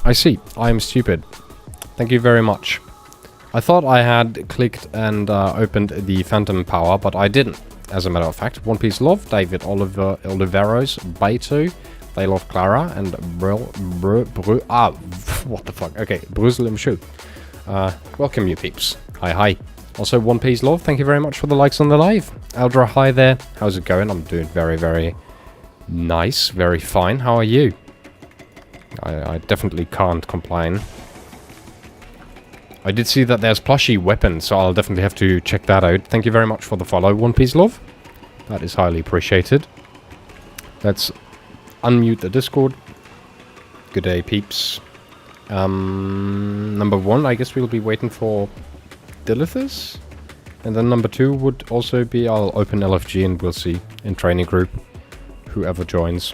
I see. I am stupid. Thank you very much. I thought I had clicked and opened the phantom power, but I didn't. As a matter of fact, One Piece Love, David Oliveros, Beito, They Love Clara, and what the fuck? Okay, Bruzel im Schuh. Welcome, you peeps. Hi, hi. Also, One Piece Love, thank you very much for the likes on the live. Eldra, hi there. How's it going? I'm doing very, very nice, very fine. How are you? I definitely can't complain. I did see that there's plushie weapons, so I'll definitely have to check that out. Thank you very much for the follow, One Piece Love. That is highly appreciated. Let's unmute the Discord. Good day, peeps. Number 1, I guess we'll be waiting for Dilithus. And then number 2 would also be, I'll open LFG and we'll see in training group whoever joins.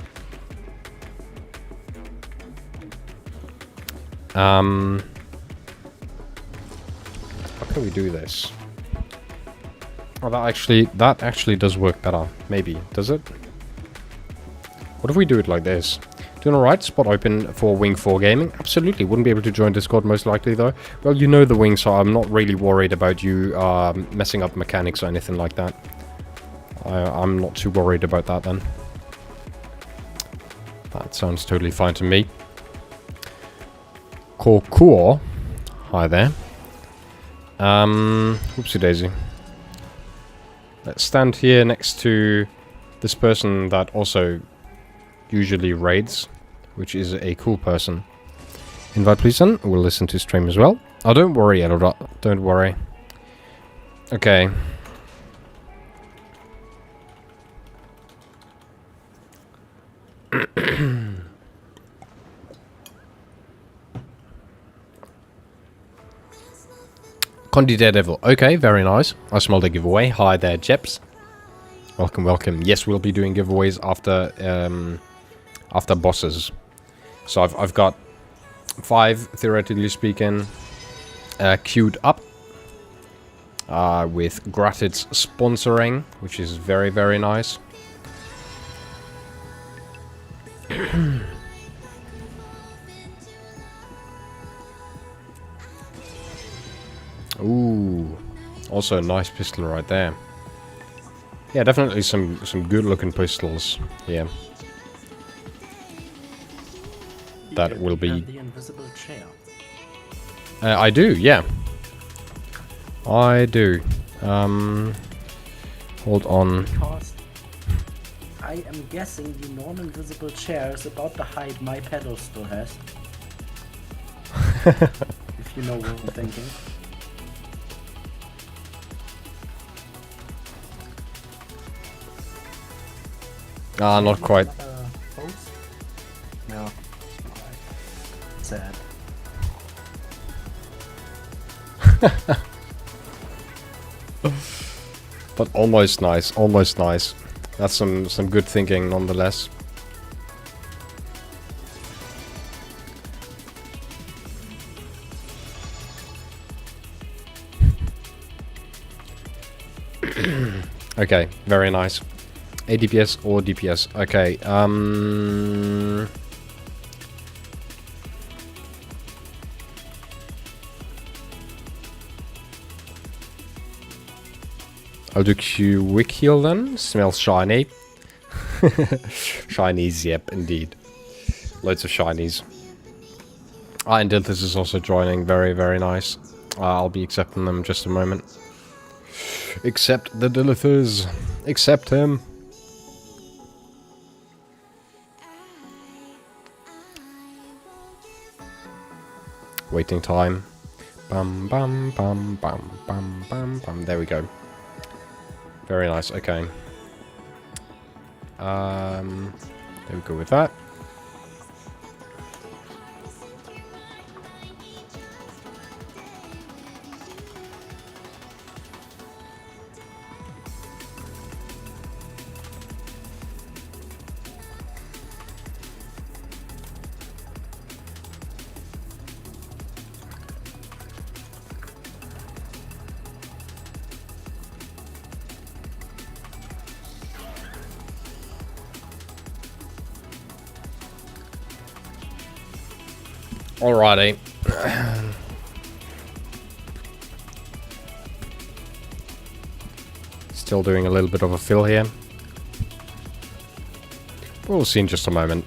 How can we do this? Oh, that actually does work better. Maybe. Does it? What if we do it like this? Doing alright, spot open for Wing 4 Gaming. Absolutely, wouldn't be able to join Discord most likely though. Well, you know the Wing, so I'm not really worried about you messing up mechanics or anything like that. I'm not too worried about that then. That sounds totally fine to me. Korkur. Hi there. Whoopsie daisy. Let's stand here next to this person that also usually raids, which is a cool person. Invite please then. We'll listen to stream as well. Oh, don't worry, Eldra. Don't worry. Okay. Condi Daredevil. Okay, very nice. I smell the giveaway. Hi there, Jeps. Welcome, welcome. Yes, we'll be doing giveaways after after bosses. So I've got 5, theoretically speaking, queued up with Gratit's sponsoring, which is very, very nice. Ooh, also a nice pistol right there. Yeah, definitely some good looking pistols. Yeah. That will be. The invisible chair. I do, yeah. I do. Hold on. Because I am guessing the non-invisible chair is about the height my pedestal has. If you know what I'm thinking. Ah, not quite. Post? No. Sad. But almost nice, almost nice. That's some good thinking nonetheless. Okay, very nice. ADPS or DPS. Okay, I'll do quick heal then. Smells shiny. Shinies, yep, indeed. Loads of shinies. Ah, and Dilthus is also joining. Very, very nice. I'll be accepting them in just a moment. Accept the Dilithus. Accept him. Waiting time. Bum bum bum bum bum bum bum. There we go. Very nice. Okay. There we go with that. Alrighty. Still doing a little bit of a fill here. We'll see in just a moment.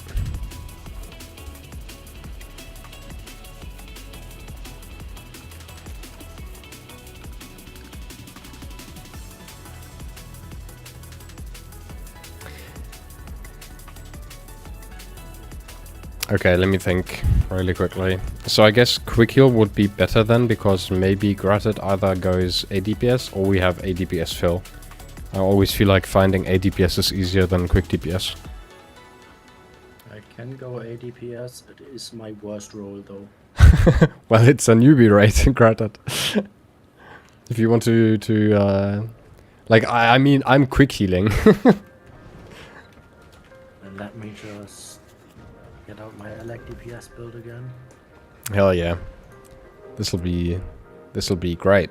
Okay, let me think really quickly. So I guess quick heal would be better then, because maybe Gratted either goes ADPS or we have ADPS fill. I always feel like finding ADPS is easier than quick DPS. I can go ADPS. It is my worst role though. Well, it's a newbie raid, Gratted. If you want to like, I mean, I'm quick healing. And let me just get out my elect DPS build again. Hell yeah. This'll be great.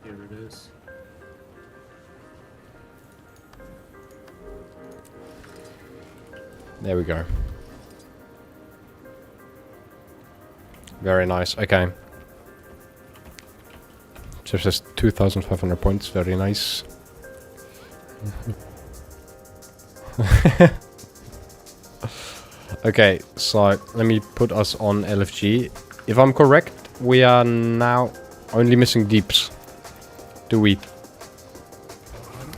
Here it is. There we go. Very nice. Okay. Just 2,500 points. Very nice. Okay, so let me put us on LFG. If I'm correct, we are now only missing deeps. Do we?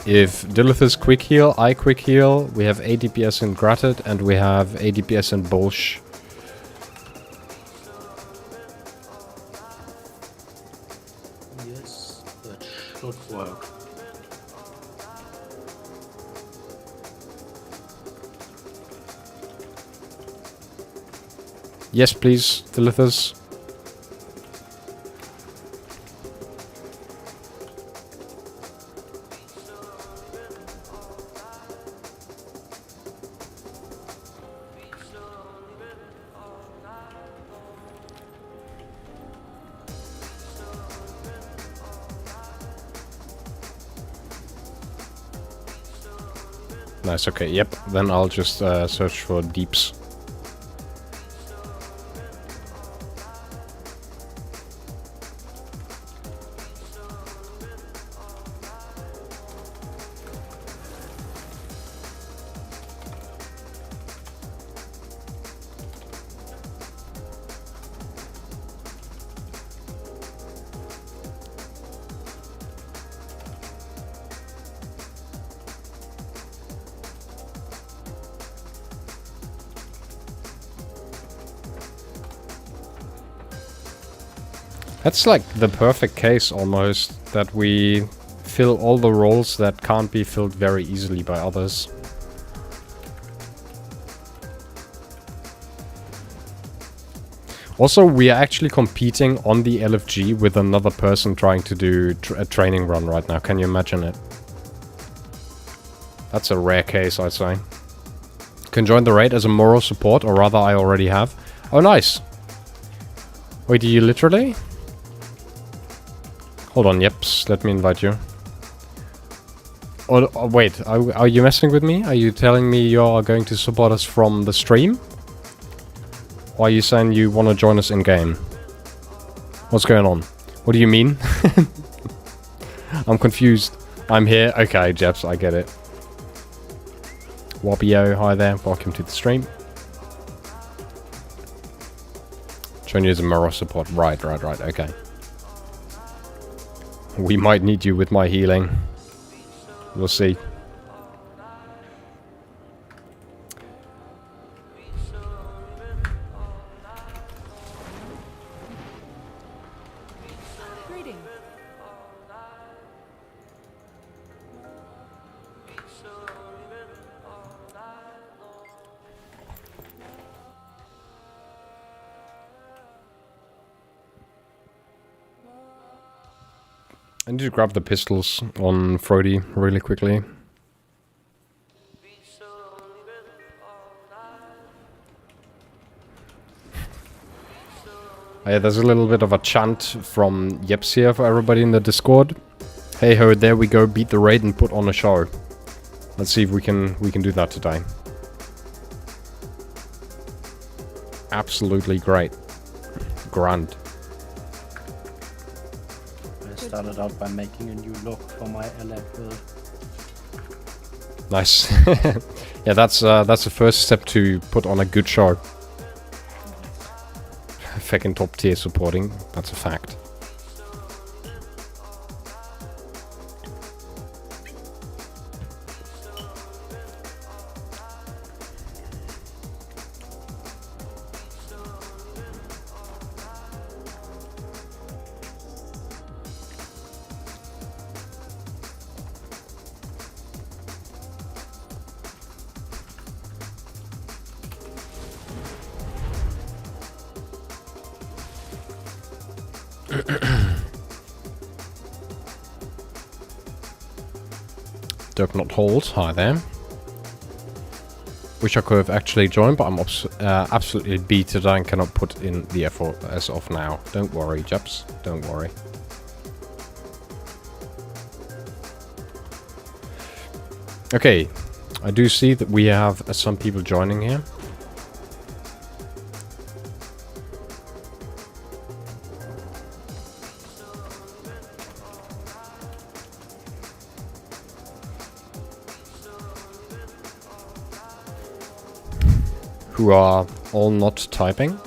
If Dilith is quick heal, I quick heal, we have ADPS in Gratted, and we have ADPS in Bolsh. Yes, that should work. Yes, please, Dilithus. Nice, okay, yep. Then I'll just search for deeps. That's like the perfect case almost, that we fill all the roles that can't be filled very easily by others. Also, we are actually competing on the LFG with another person trying to do a training run right now. Can you imagine it? That's a rare case, I'd say. Can join the raid as a moral support, or rather I already have. Oh, nice. Wait, do you literally? Hold on, yeps, let me invite you. Oh, wait, are you messing with me? Are you telling me you're going to support us from the stream? Or are you saying you want to join us in-game? What's going on? What do you mean? I'm confused. I'm here. Okay, Jeps, I get it. Wobio, hi there. Welcome to the stream. Join you as a Mirror support. Right, okay. We might need you with my healing. We'll see. Greeting. I need to grab the pistols on Frody really quickly. Yeah, there's a little bit of a chant from Yeps here for everybody in the Discord. Hey ho, there we go, beat the raid and put on a show. Let's see if we can do that today. absolutely great. Grand. I started out by making a new look for my LF build. Nice. Yeah, that's the first step to put on a good show. Fucking top tier supporting, that's a fact. Dirk not hold. Hi there. Wish I could have actually joined, but I'm absolutely beaten and cannot put in the effort as of now. Don't worry, chaps. Don't worry. Okay, I do see that we have some people joining here. Who are all not typing.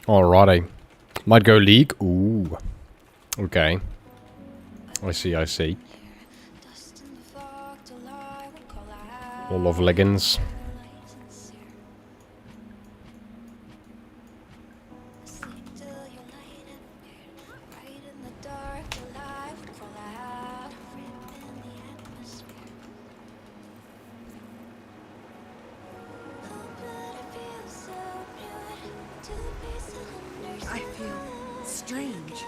Alrighty. Might go league. Ooh. Okay. I see, I see. All of leggings. I feel strange.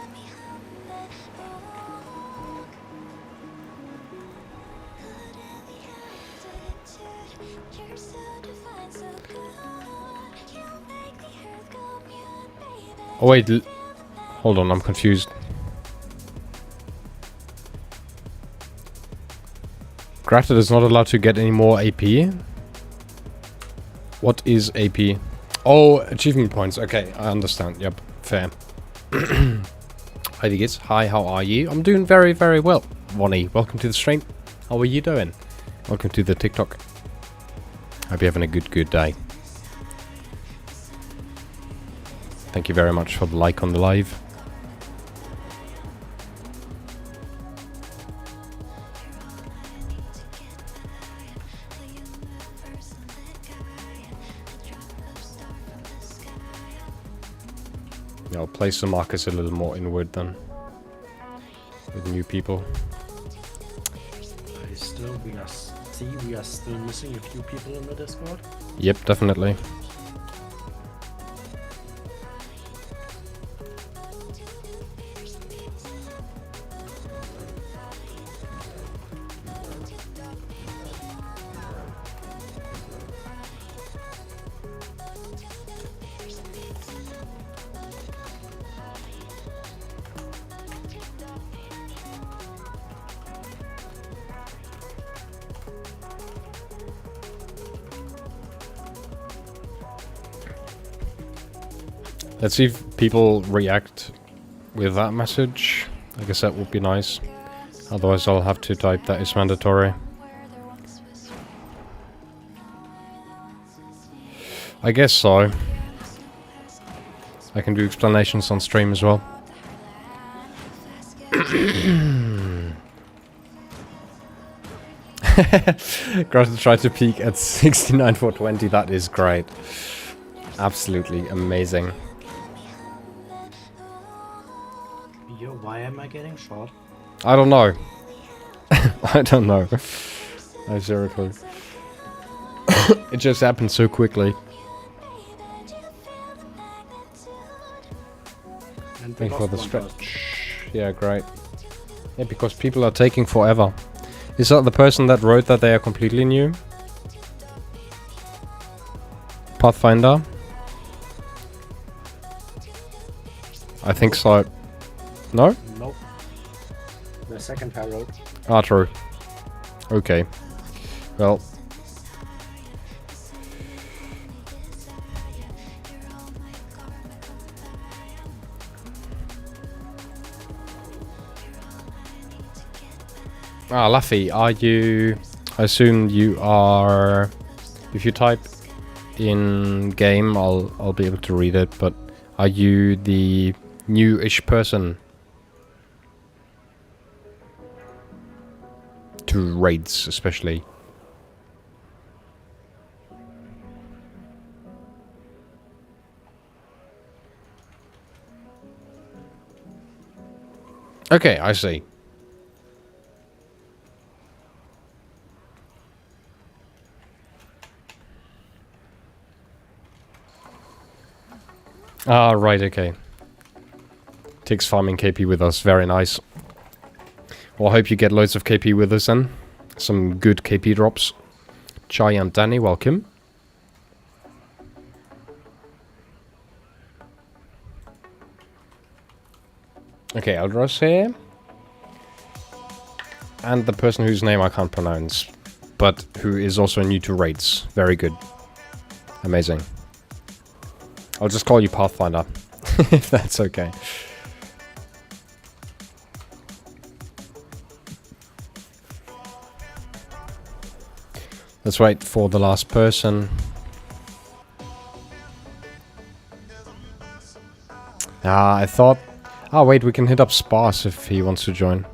Oh wait, hold on, I'm confused. Grafted is not allowed to get any more AP? What is AP? Oh, achievement points. Okay, I understand. Yep, fair. Hi, Digits. Hi, how are you? I'm doing very, very well. Ronnie, welcome to the stream. How are you doing? Welcome to the TikTok. Hope you're having a good day. Thank you very much for the like on the live. I'll place the markers a little more inward then. With new people. We are still missing a few people in the Discord. Yep, definitely. Let's see if people react with that message. I guess that would be nice. Otherwise I'll have to type that is mandatory. I guess so. I can do explanations on stream as well. Gross tried to peak at 69 for 20. That is great. Absolutely amazing. Yo, why am I getting shot? I don't know. I don't know. I have zero clue. It just happened so quickly. And Thank you for the lost one stretch. Yeah, great. Yeah, because people are taking forever. Is that the person that wrote that they are completely new? Pathfinder? I think so. No? Nope. The second herald. Ah, true. Okay. Well. Ah, Laffy, are you... I assume you are... If you type in game, I'll be able to read it, but are you the new-ish person to raids, especially? Okay, I see. Ah, right, okay. Tig's farming KP with us, very nice. Well, I hope you get loads of KP with us then. Some good KP drops. Chai and Danny, welcome. Okay, Eldros here. And the person whose name I can't pronounce, but who is also new to raids. Very good. Amazing. I'll just call you Pathfinder, if that's okay. Let's wait for the last person. Ah, I thought... Ah, wait, we can hit up Sparse if he wants to join.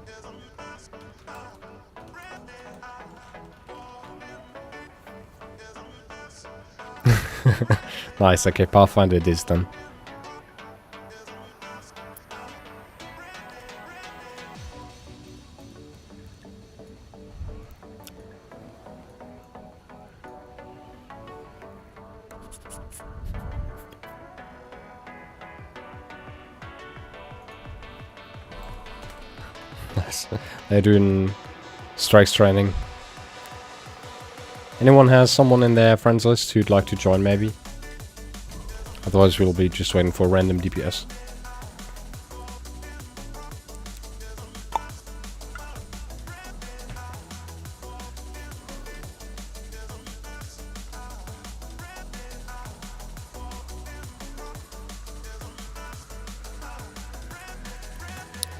Nice, okay, Pathfinder it is then. Nice. They're doing strikes training. Anyone has someone in their friends list who'd like to join maybe? Otherwise we'll be just waiting for random DPS.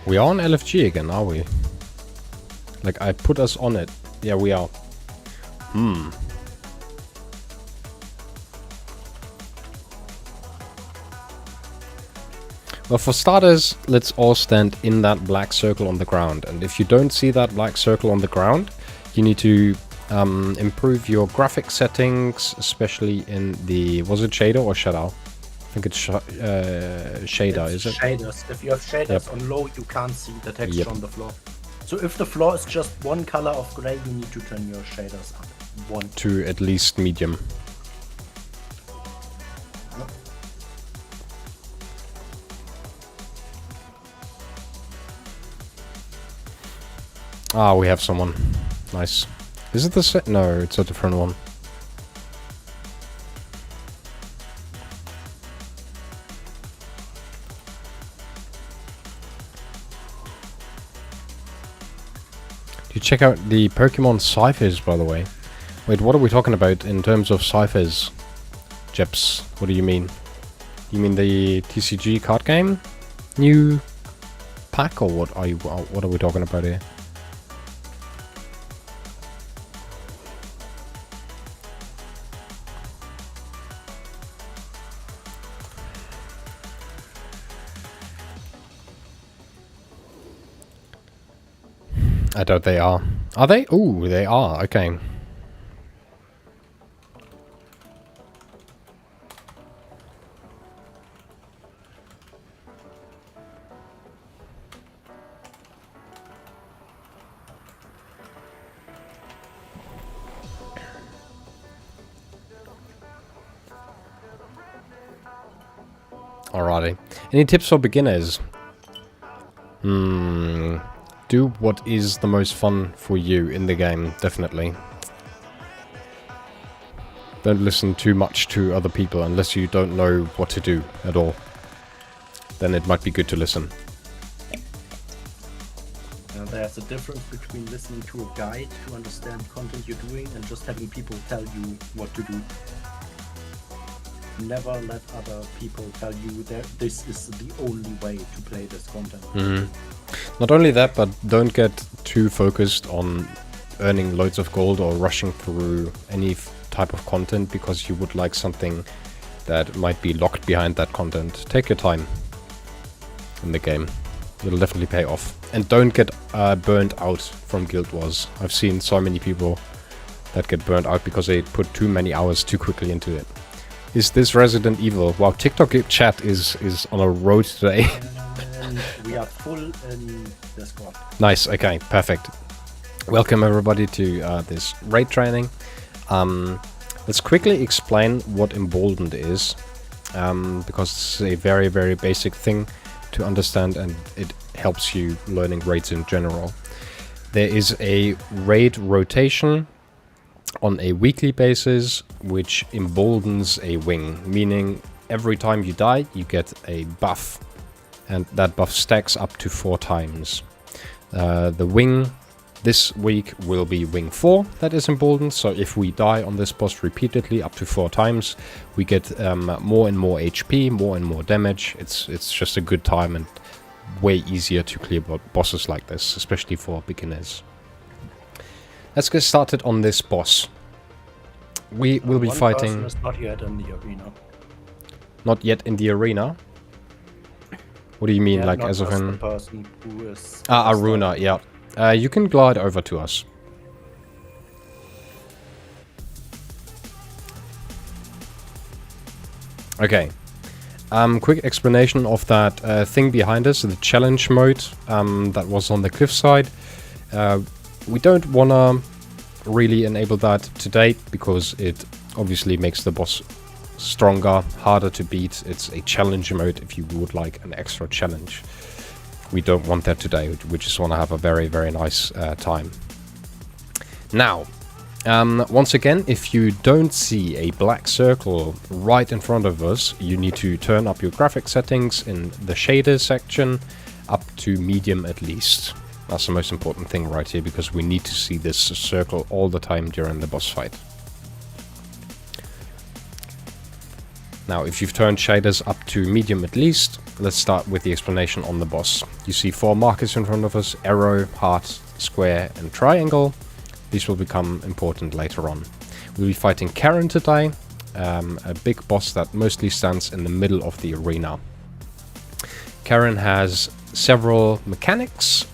We are on LFG again, are we? Like, I put us on it. Yeah, we are. Well, for starters, let's all stand in that black circle on the ground. And if you don't see that black circle on the ground, you need to improve your graphic settings, especially in the... Was it shader or shadow? I think it's shader, is it? Shaders. If you have shaders on low, you can't see the texture on the floor. So if the floor is just one color of gray, you need to turn your shaders up. One. To at least medium. Ah, we have someone. Nice. Is it the set? No, it's a different one. You check out the Pokemon ciphers, by the way. Wait, what are we talking about in terms of ciphers? Jeps, what do you mean? You mean the TCG card game? New pack, or what are you? What are we talking about here? I doubt they are. Are they? Ooh, they are. Okay. Alrighty. Any tips for beginners? Do what is the most fun for you in the game, definitely. Don't listen too much to other people unless you don't know what to do at all. Then it might be good to listen. There's a difference between listening to a guide to understand content you're doing and just having people tell you what to do. Never let other people tell you that this is the only way to play this content. Not only that, but don't get too focused on earning loads of gold or rushing through any type of content because you would like something that might be locked behind that content. Take your time in the game. It'll definitely pay off. And don't get burnt out from Guild Wars. I've seen so many people that get burnt out because they put too many hours too quickly into it. Is this Resident Evil? Wow, TikTok chat is on a road today. And we are full in Discord. Nice, okay, perfect. Welcome everybody to this raid training. Let's quickly explain what Emboldened is, because it's a very, very basic thing to understand and it helps you learning raids in general. There is a raid rotation on a weekly basis, which emboldens a wing, meaning every time you die, you get a buff, and that buff stacks up to 4 times. The wing this week will be wing 4 that is emboldened, so if we die on this boss repeatedly up to 4 times, we get more and more HP, more and more damage. It's just a good time and way easier to clear bosses like this, especially for beginners. Let's get started on this boss. We will be fighting... One person is not yet in the arena. Not yet in the arena? What do you mean, Yeah, like not as of just in... the person who is... Aruna, yeah. You can glide over to us. Okay. Quick explanation of that thing behind us, the challenge mode that was on the cliffside. We don't wanna really enable that today because it obviously makes the boss stronger, harder to beat. It's a challenge mode if you would like an extra challenge. We don't want that today, we just want to have a very, very nice time. Now, once again, if you don't see a black circle right in front of us, you need to turn up your graphic settings in the shader section up to medium at least. That's the most important thing right here, because we need to see this circle all the time during the boss fight. Now, if you've turned shaders up to medium at least, let's start with the explanation on the boss. You see 4 markers in front of us: arrow, heart, square and triangle. These will become important later on. We'll be fighting Karen today, a big boss that mostly stands in the middle of the arena. Karen has several mechanics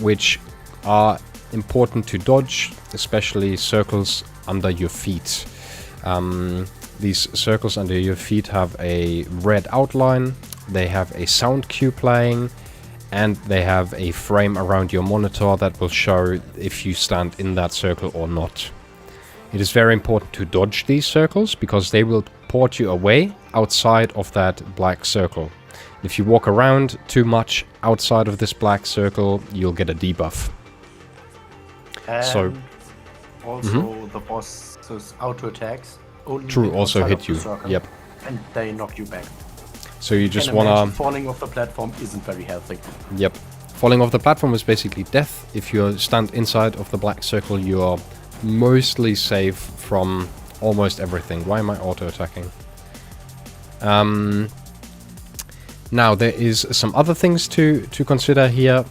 which are important to dodge, especially circles under your feet. These circles under your feet have a red outline, they have a sound cue playing, and they have a frame around your monitor that will show if you stand in that circle or not. It is very important to dodge these circles because they will port you away outside of that black circle. If you walk around too much outside of this black circle, you'll get a debuff. And So, also the boss's auto attacks only true, hit also outside hit of the you. circle, Yep. and they knock you back. So you just Can imagine wanna... falling off the platform isn't very healthy. Yep. Falling off the platform is basically death. If you stand inside of the black circle, you are mostly safe from almost everything. Why am I auto-attacking? Now, there is some other things to consider here.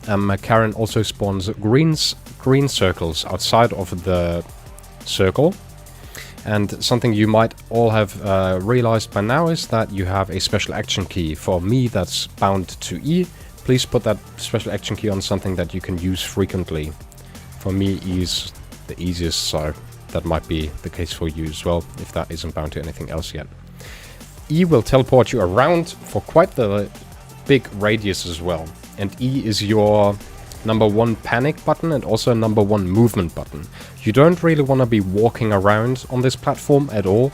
Karen also spawns green circles outside of the circle. And something you might all have realized by now is that you have a special action key. For me, that's bound to E. Please put that special action key on something that you can use frequently. For me, E is the easiest, so that might be the case for you as well, if that isn't bound to anything else yet. E will teleport you around for quite the big radius as well. And E is your #1 panic button and also #1 movement button. You don't really want to be walking around on this platform at all.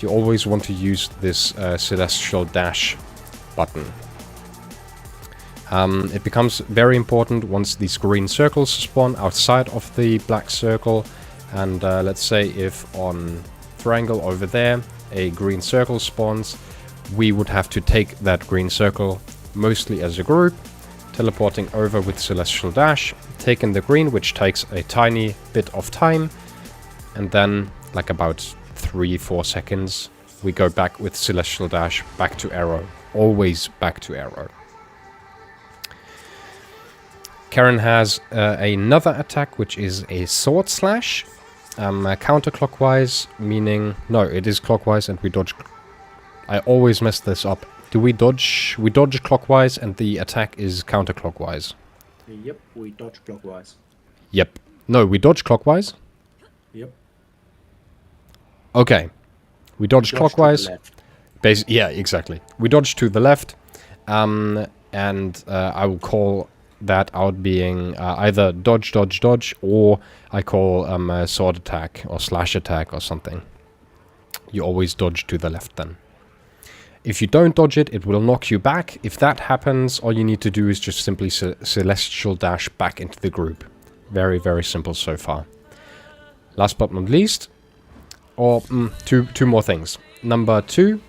You always want to use this celestial dash button. It becomes very important once these green circles spawn outside of the black circle. And let's say if on triangle over there a green circle spawns, we would have to take that green circle mostly as a group, teleporting over with celestial dash, taking the green, which takes a tiny bit of time, and then like about 3-4 seconds we go back with celestial dash back to arrow, always back to arrow. Karen has another attack, which is a sword slash, counterclockwise, meaning no, it is clockwise and we dodge. I always mess this up. Do we dodge? We dodge clockwise and the attack is counterclockwise. Yep, we dodge clockwise. Yep. No, we dodge clockwise. Yep. Okay. We dodge clockwise. Yeah, exactly. We dodge to the left. And I will call that out being either dodge, dodge, dodge, or I call a sword attack or slash attack or something. You always dodge to the left then. If you don't dodge it, it will knock you back. If that happens, all you need to do is just simply celestial dash back into the group. Very, very simple so far. Last but not least, or two more things. Number two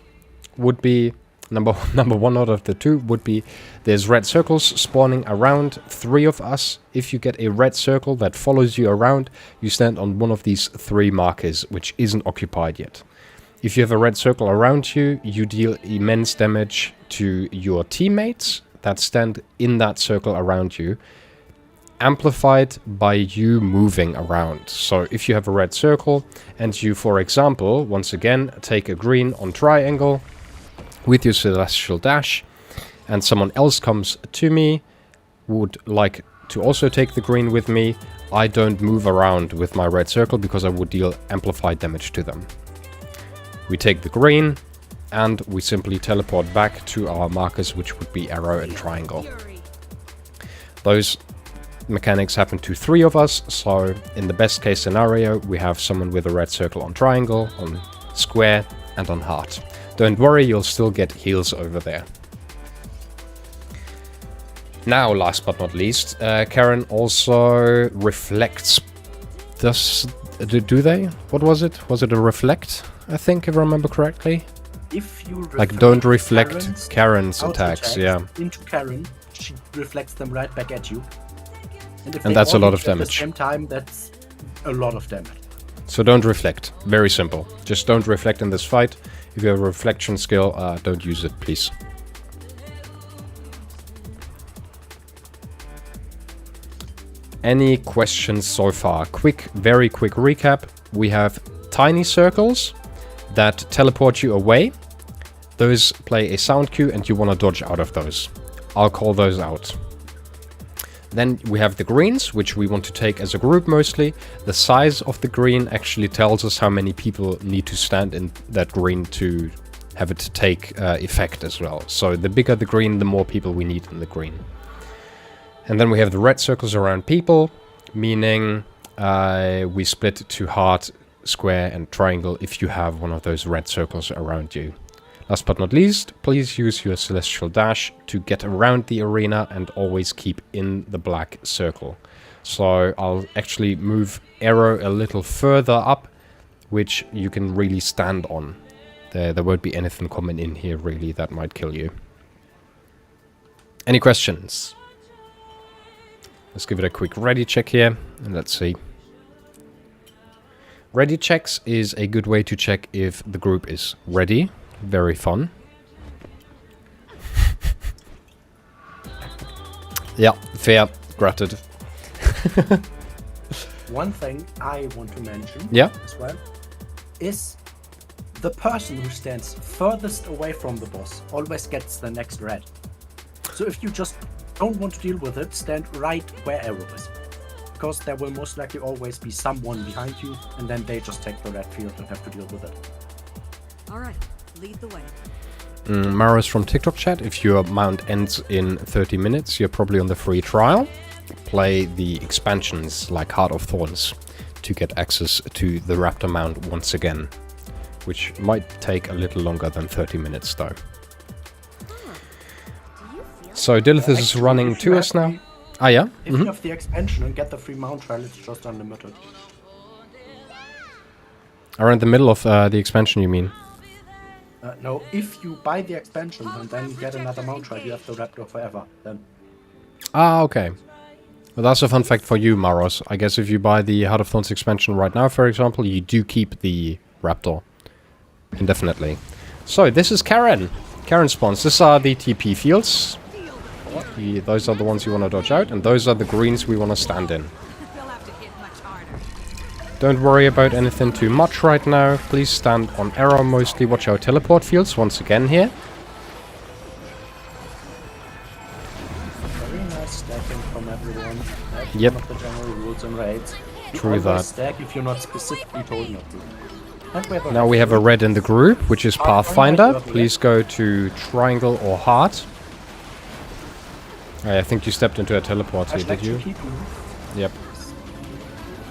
would be, number one out of the two would be, there's red circles spawning around 3 of us. If you get a red circle that follows you around, you stand on one of these 3 markers, which isn't occupied yet. If you have a red circle around you, you deal immense damage to your teammates that stand in that circle around you, amplified by you moving around. So if you have a red circle and you, for example, once again, take a green on triangle with your celestial dash, and someone else comes to me, would like to also take the green with me, I don't move around with my red circle because I would deal amplified damage to them. We take the green, and we simply teleport back to our markers, which would be arrow and triangle. Those mechanics happen to 3 of us, so in the best case scenario, we have someone with a red circle on triangle, on square, and on heart. Don't worry, you'll still get heals over there. Now, last but not least, Karen also reflects. Do they? What was it? Was it a reflect? I think, if I remember correctly. If you like, don't reflect Karen's attacks, yeah. Into Karen, she reflects them right back at you. And that's a lot of At damage. the same time, that's a lot of damage. So don't reflect. Very simple. Just don't reflect in this fight. If you have a reflection skill, don't use it, please. Any questions so far? Very quick recap. We have tiny circles that teleport you away. Those play a sound cue and you want to dodge out of those. I'll call those out. Then we have the greens, which we want to take as a group mostly. The size of the green actually tells us how many people need to stand in that green to have it take effect as well. So the bigger the green, the more people we need in the green. And then we have the red circles around people, meaning we split to heart, square, and triangle if you have one of those red circles around you. Last but not least, please use your celestial dash to get around the arena and always keep in the black circle. So I'll actually move arrow a little further up, which you can really stand on. There won't be anything coming in here really that might kill you. Any questions? Let's give it a quick ready check here, and let's see. Ready checks is a good way to check if the group is ready. Very fun. Yeah, fair. Granted. One thing I want to mention as well is the person who stands furthest away from the boss always gets the next red. So if you just don't want to deal with it, stand right where arrow is. because there will most likely always be someone behind you, and then they just take the red field and have to deal with it. All right, lead the way. Maros from TikTok chat, if your mount ends in 30 minutes, you're probably on the free trial. Play the expansions like Heart of Thorns to get access to the Raptor mount once again, which might take a little longer than 30 minutes though. So Dilithus is running to us now. Ah, yeah? If you have the expansion and get the free mount trial, it's just unlimited. Around the middle of the expansion, you mean? No, if you buy the expansion and then get another mount trial, you have the Raptor forever. Then. Ah, okay. Well, that's a fun fact for you, Maros. I guess if you buy the Heart of Thorns expansion right now, for example, you do keep the Raptor indefinitely. So, this is Karen. Karen spawns. These are the TP fields. Those are the ones you want to dodge out, and those are the greens we want to stand in. Don't worry about anything too much right now. Please stand on arrow mostly. Watch our teleport fields once again here. Very nice stacking from everyone. That's yep. one of the general rules in raids. True that. Stack if you're not specifically told not to. Now we have a red in the group, which is Pathfinder. Please go to triangle or heart. I think you stepped into a teleport here, did you? Yep.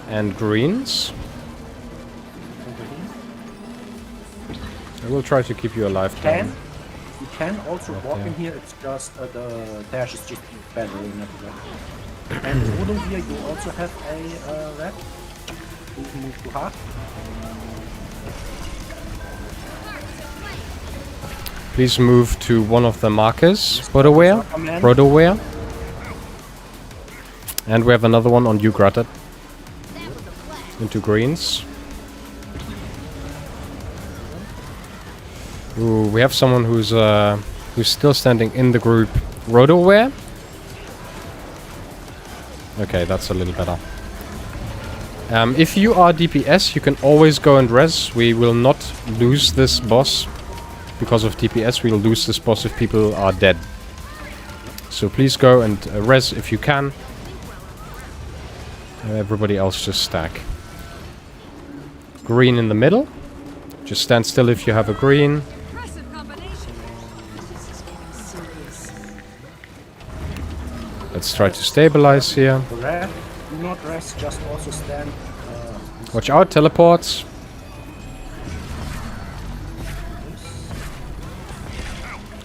And greens. I will try to keep you alive. You can also walk in here, it's just the dash is just better in everywhere. And over here you also have a red. Please move to heart. Please move to one of the markers. Rodoware. And we have another one on you, Gratted. Into greens. Ooh, we have someone who's still standing in the group. Rodoware. Okay, that's a little better. If you are DPS, you can always go and res. We will not lose this boss. Because of DPS, we'll lose this boss if people are dead. So please go and res if you can. Everybody else just stack. Green in the middle. Just stand still if you have a green. Let's try to stabilize here. Do not rest, just also stand. Watch out, teleports.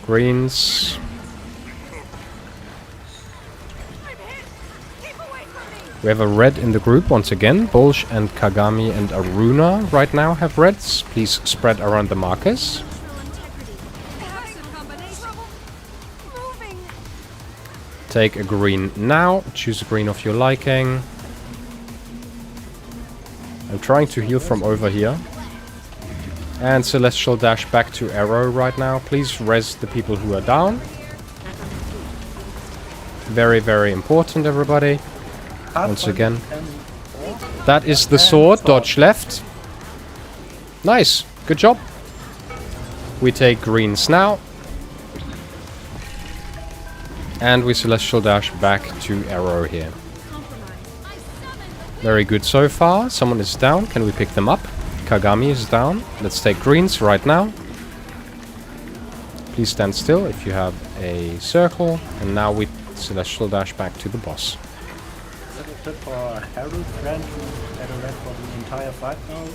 Greens. We have a red in the group once again. Bolsh and Kagami and Aruna right now have reds. Please spread around the markers. Take a green now. Choose a green of your liking. I'm trying to heal from over here. And Celestial dash back to arrow right now. Please res the people who are down. Very, very important, everybody. Once again. That is the sword. Dodge left. Nice. Good job. We take greens now. And we Celestial dash back to arrow here. Very good so far. Someone is down. Can we pick them up? Kagami is down. Let's take greens right now. Please stand still if you have a circle. And now we Celestial dash back to the boss. Little tip for Herald friend who had a red for the entire fight now.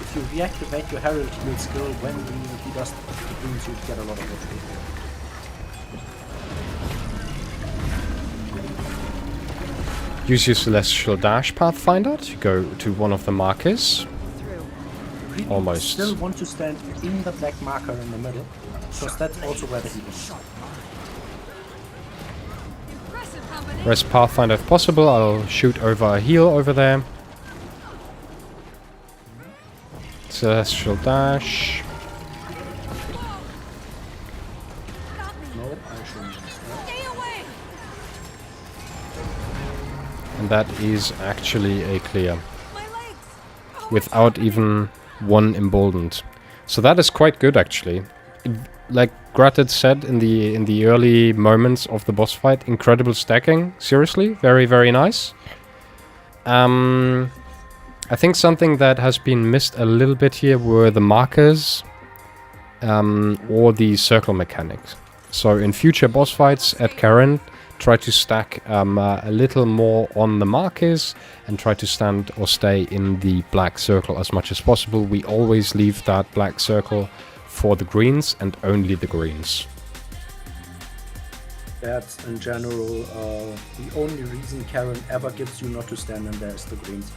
If you reactivate your Herald heal skill when he does the greens, you get a lot of HP. Use your Celestial dash, Pathfinder, to go to one of the markers. Almost. Still want to stand in the black marker in the middle, because that's also where the heal is. Rest Pathfinder if possible. I'll shoot over a heal over there. Celestial dash. No, I shouldn't. And that is actually a clear. Without even one emboldened. So that is quite good actually. Like Gratted said in the early moments of the boss fight, incredible stacking. Seriously, very, very nice. I think something that has been missed a little bit here were the markers or the circle mechanics. So in future boss fights at Karen, try to stack a little more on the markers and try to stand or stay in the black circle as much as possible. We always leave that black circle for the greens and only the greens. That's in general the only reason Karen ever gives you not to stand in there is the greens.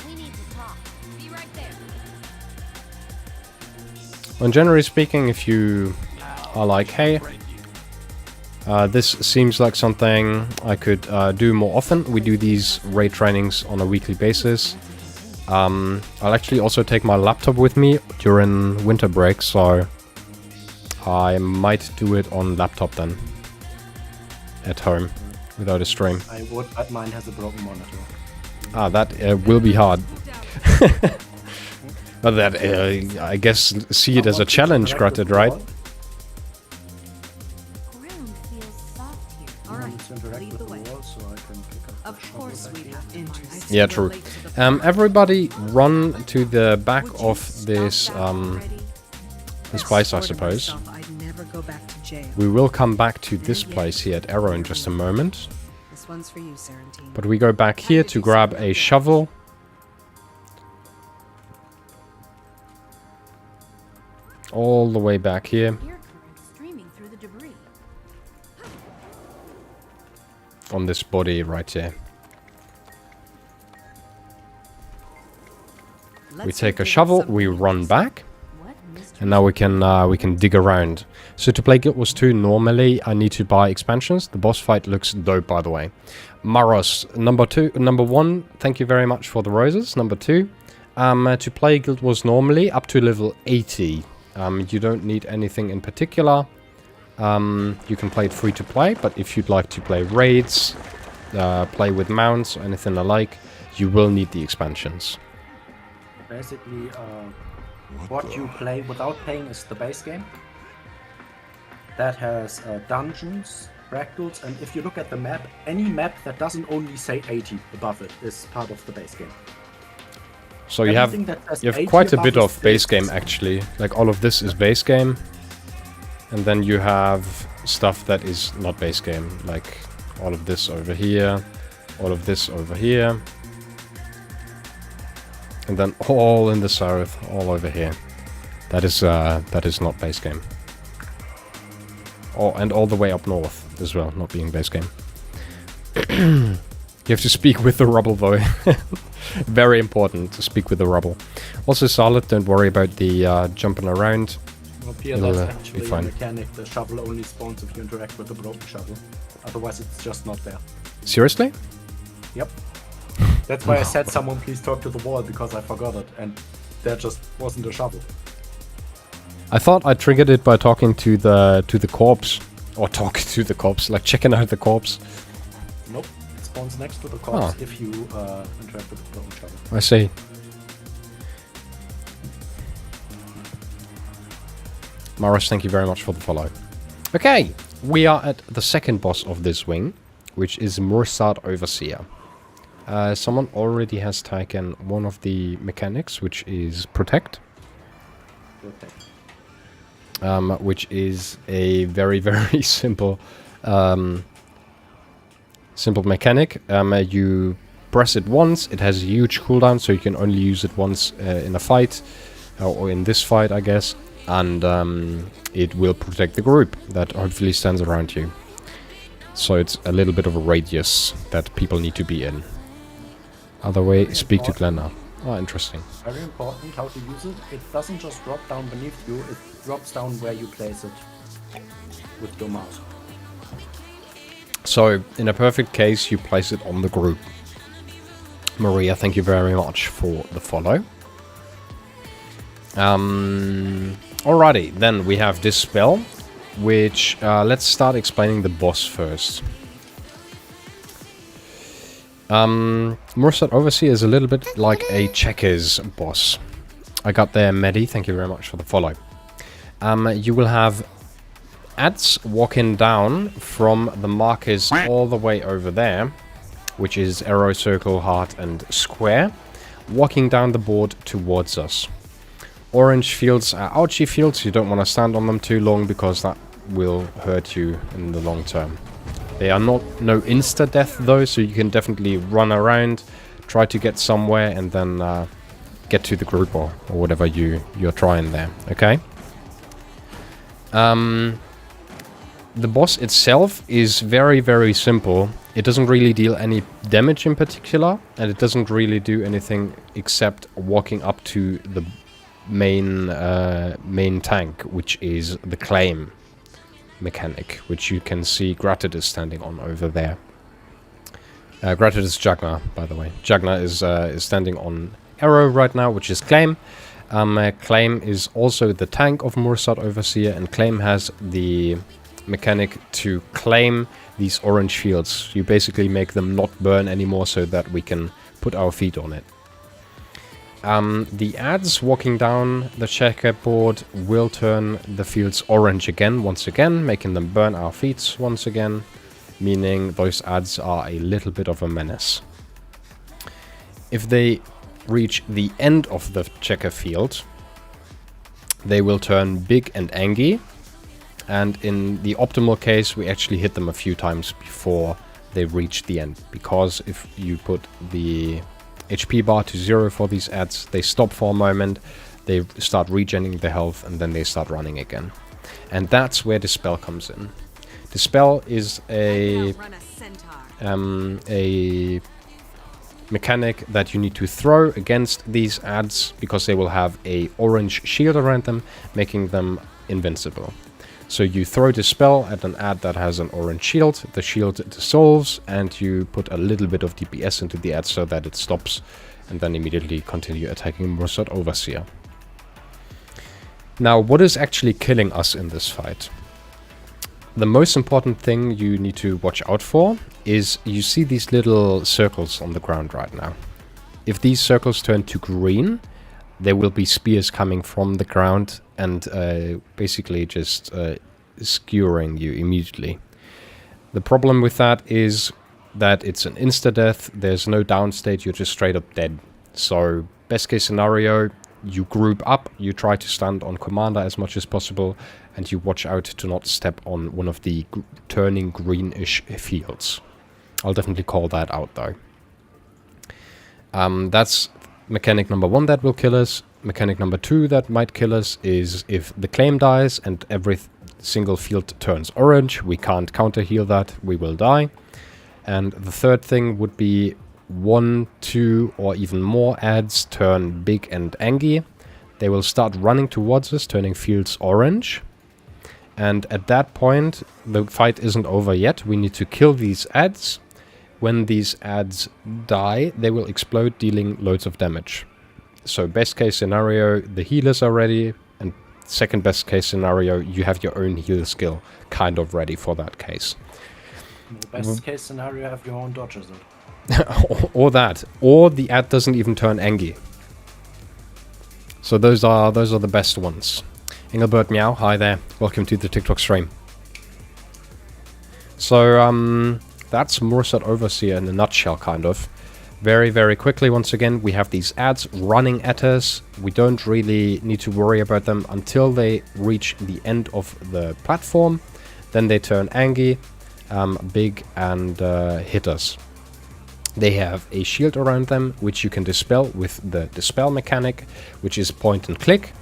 We need to talk. Be right there. Well, generally speaking, if you are like, hey, this seems like something I could do more often. We do these raid trainings on a weekly basis. I'll actually also take my laptop with me during winter break, so I might do it on laptop then. At home, without a stream. I would, but mine has a broken monitor. Ah, that will be hard. But that, I guess, see it as a challenge, Gratted, right? Ground feels soft here. All I right, need to interact lead with the the way. wall so I can pick up Of the shovel course back we here. have interest. Yeah, true. Everybody run to the back of this this place, I suppose. I'd never go back to jail. We will come back to this place here at Arrow in just a moment. This one's for you, Sarantine. But we go back here to grab a shovel. All the way back here. Air current streaming through the debris. On this body right here. We take a shovel, we run back. What mystery? And now we can dig around. So to play Guild Wars 2, normally I need to buy expansions. The boss fight looks dope, by the way. Maros, number one, thank you very much for the roses. Number 2, to play Guild Wars normally, up to level 80. You don't need anything in particular. You can play it free to play, but if you'd like to play raids, play with mounts, or anything alike, you will need the expansions. Basically, what you play without paying is the base game. That has dungeons, fractals, and if you look at the map, any map that doesn't only say 80 above it is part of the base game. So you have Anything that says 80 quite a above bit is of base still- game actually. Like all of this is base game. And then you have stuff that is not base game. Like all of this over here. All of this over here. And then all in the south, all over here. That is not base game. Oh, and all the way up north as well, not being base game. You have to speak with the rubble though. Very important to speak with the rubble. Also, Solid, don't worry about the jumping around. Well, Pierre, It'll, that's be actually a fine. mechanic. The shovel only spawns if you interact with the broken shovel. Otherwise, it's just not there. Seriously? Yep. That's why I said someone please talk to the wall, because I forgot it, and there just wasn't a shovel. I thought I triggered it by talking to the corpse. Or talking to the corpse, like checking out the corpse. Nope. It spawns next to the corpse Oh. if you interact with the broken shovel. I see. Morris, thank you very much for the follow. Okay, we are at the second boss of this wing, which is Mursad Overseer. Someone already has taken one of the mechanics, which is Protect. Okay. Which is a very, very simple simple mechanic. You press it once, it has a huge cooldown, so you can only use it once in a fight, or in this fight, I guess, and it will protect the group that hopefully stands around you. So it's a little bit of a radius that people need to be in. Other way, speak to Glenn now. Oh, interesting. Very important how to use it. It doesn't just drop down beneath you, it drops down where you place it with your mouse. So, in a perfect case, you place it on the group. Maria, thank you very much for the follow. Alrighty, then we have this spell, which, let's start explaining the boss first. Mursad Overseer is a little bit like a checkers boss. I got there, Medi, thank you very much for the follow. You will have ads walking down from the markers all the way over there. which is arrow, circle, heart, and square, walking down the board towards us. Orange fields are ouchie fields. You don't want to stand on them too long because that will hurt you in the long term. They are no insta-death though, so you can definitely run around, try to get somewhere, and then get to the group or whatever you're trying there, okay? The boss itself is very, very simple. It doesn't really deal any damage in particular, and it doesn't really do anything except walking up to the main tank, which is the claim mechanic, which you can see Gratid is standing on over there. Gratid is Jagna, by the way. Jagna is standing on arrow right now, which is claim. Claim is also the tank of Mursat Overseer, and claim has the mechanic to claim these orange fields. You basically make them not burn anymore so that we can put our feet on it. The ads walking down the checkerboard will turn the fields orange again, once again, making them burn our feet once again, meaning those ads are a little bit of a menace. If they reach the end of the checker field, they will turn big and angry, and in the optimal case we actually hit them a few times before they reach the end, because if you put the HP bar to 0 for these ads, they stop for a moment, they start regenerating their health, and then they start running again. And that's where the spell comes in. The spell is a mechanic that you need to throw against these ads, because they will have a orange shield around them, making them invincible. So you throw the spell at an ad that has an orange shield, the shield dissolves, and you put a little bit of DPS into the ad so that it stops, and then immediately continue attacking Mursat Overseer. Now, what is actually killing us in this fight? The most important thing you need to watch out for is you see these little circles on the ground right now. If these circles turn to green, there will be spears coming from the ground and basically just skewering you immediately. The problem with that is that it's an insta-death, there's no downstate, you're just straight up dead. So best case scenario, you group up, you try to stand on commander as much as possible, and you watch out to not step on one of the turning greenish fields. I'll definitely call that out though. That's mechanic number 1 that will kill us. Mechanic number 2 that might kill us is if the claim dies and every single field turns orange. We can't counter heal that, we will die. And the third thing would be 1, 2 or even more ads turn big and angry. They will start running towards us, turning fields orange. And at that point, the fight isn't over yet. We need to kill these ads. When these ads die, they will explode, dealing loads of damage. So best case scenario, the healers are ready, and second best case scenario, you have your own heal skill kind of ready for that case. The best case scenario, have your own dodges. Or that, or the ad doesn't even turn angry. So those are the best ones. Engelbert Meow, hi there, welcome to the TikTok stream. So that's Mursat Overseer in a nutshell, kind of. Very, very quickly, once again, we have these ads running at us. We don't really need to worry about them until they reach the end of the platform. Then they turn angry, big, and hit us. They have a shield around them, which you can dispel with the dispel mechanic, which is point and click.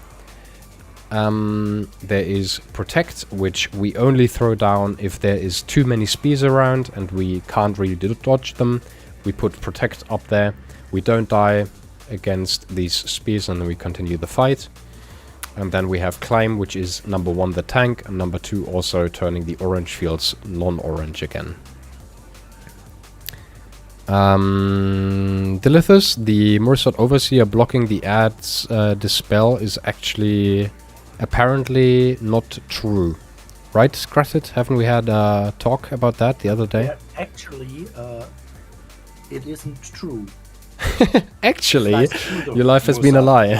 There is protect, which we only throw down if there is too many spears around and we can't really dodge them. We put protect up there, we don't die against these spears, and then we continue the fight. And then we have climb, which is number 1 the tank, and number 2 also turning the orange fields non-orange again. Dilithus, the Mursat Overseer blocking the ads dispel is actually apparently not true. Right, Scratted? Haven't we had a talk about that the other day? Yeah, actually, it isn't true. Actually, your life has been a lie.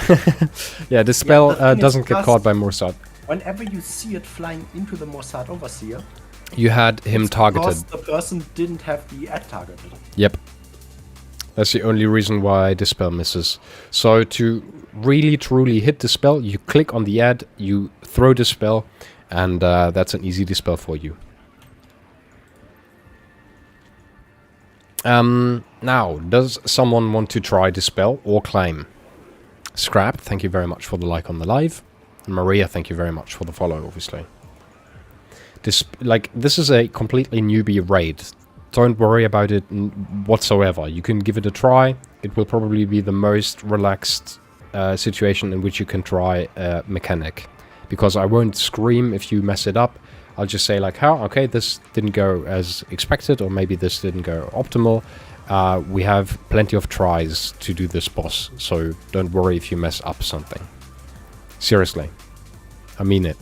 Yeah, the spell doesn't get caught by Mursat. Whenever you see it flying into the Mursat Overseer, you had him targeted. Because the person didn't have the ad targeted. Yep. That's the only reason why Dispel misses. So to really truly hit the spell, you click on the ad, you throw the spell, and that's an easy Dispel for you. Now, does someone want to try Dispel or Claim? Scrap, thank you very much for the like on the live. And Maria, thank you very much for the follow, obviously. This is a completely newbie raid. Don't worry about it whatsoever. You can give it a try. It will probably be the most relaxed situation in which you can try a mechanic. Because I won't scream if you mess it up. I'll just say like, okay, this didn't go as expected, or maybe this didn't go optimal. We have plenty of tries to do this boss, so don't worry if you mess up something. Seriously. I mean it.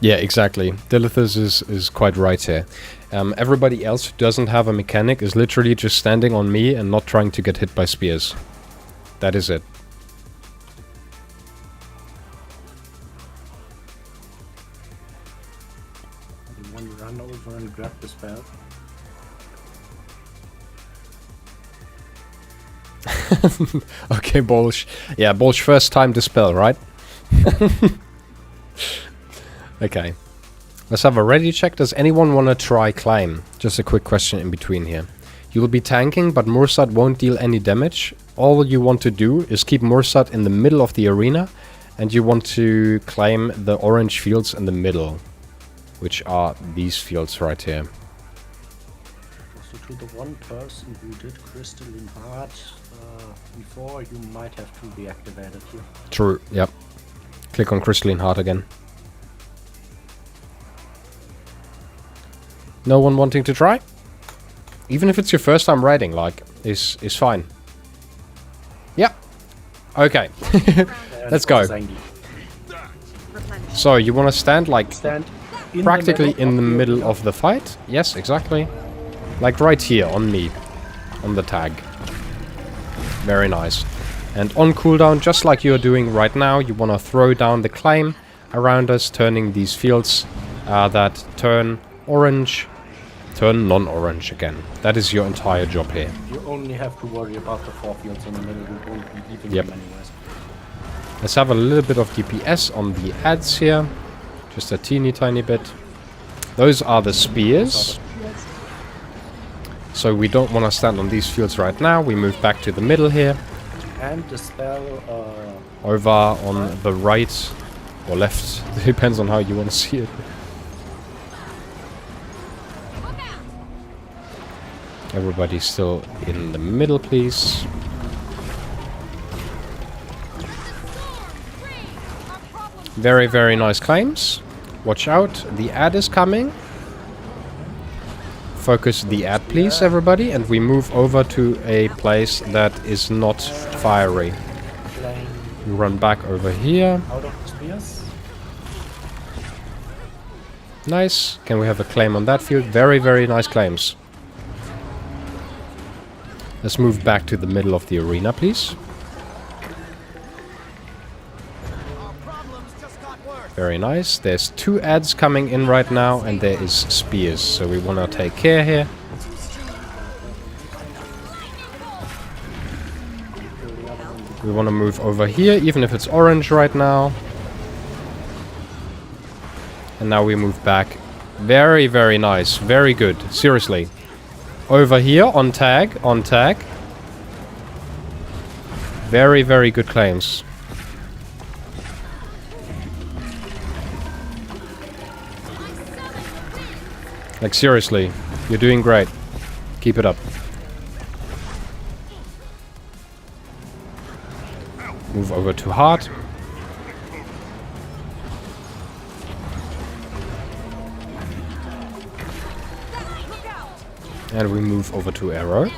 Yeah, exactly. Dilithus is quite right here. Everybody else who doesn't have a mechanic is literally just standing on me and not trying to get hit by spears. That is it. One run over and grab the spell. Okay, Bolsh. Yeah, Bolsh, first time Dispel, right? Okay. Let's have a ready check. Does anyone want to try Climb? Just a quick question in between here. You will be tanking, but Mursat won't deal any damage. All you want to do is keep Mursat in the middle of the arena, and you want to claim the orange fields in the middle, which are these fields right here. So to the one person who did Crystalline Heart before, you might have to deactivate it here. True, yep. Click on Crystalline Heart again. No one wanting to try? Even if it's your first time raiding, like, is fine. Yeah. Okay. Let's go. So, you want to stand, like, practically in the middle of the fight? Yes, exactly. Like right here, on me. On the tag. Very nice. And on cooldown, just like you're doing right now, you want to throw down the claim around us, turning these fields that turn orange, turn non-orange again. That is your entire job here. You only have to worry about the 4 fields in the middle. You won't be eating them anyways. Let's have a little bit of DPS on the ads here. Just a teeny tiny bit. Those are the spears. So we don't want to stand on these fields right now. We move back to the middle here. And the spell over on the right or left. Depends on how you want to see it. Everybody still in the middle, please. Very, very nice claims. Watch out, the ad is coming. Focus the ad, please, everybody, and we move over to a place that is not fiery. We run back over here. Out of the spears. Nice. Can we have a claim on that field? Very, very nice claims. Let's move back to the middle of the arena, please. Very nice. There's 2 ads coming in right now, and there is spears, so we want to take care here. We want to move over here, even if it's orange right now. And now we move back. Very, very nice. Very good. Seriously. Over here, on tag, on tag. Very, very good claims. Like, seriously, you're doing great. Keep it up. Move over to heart. And we move over to arrow.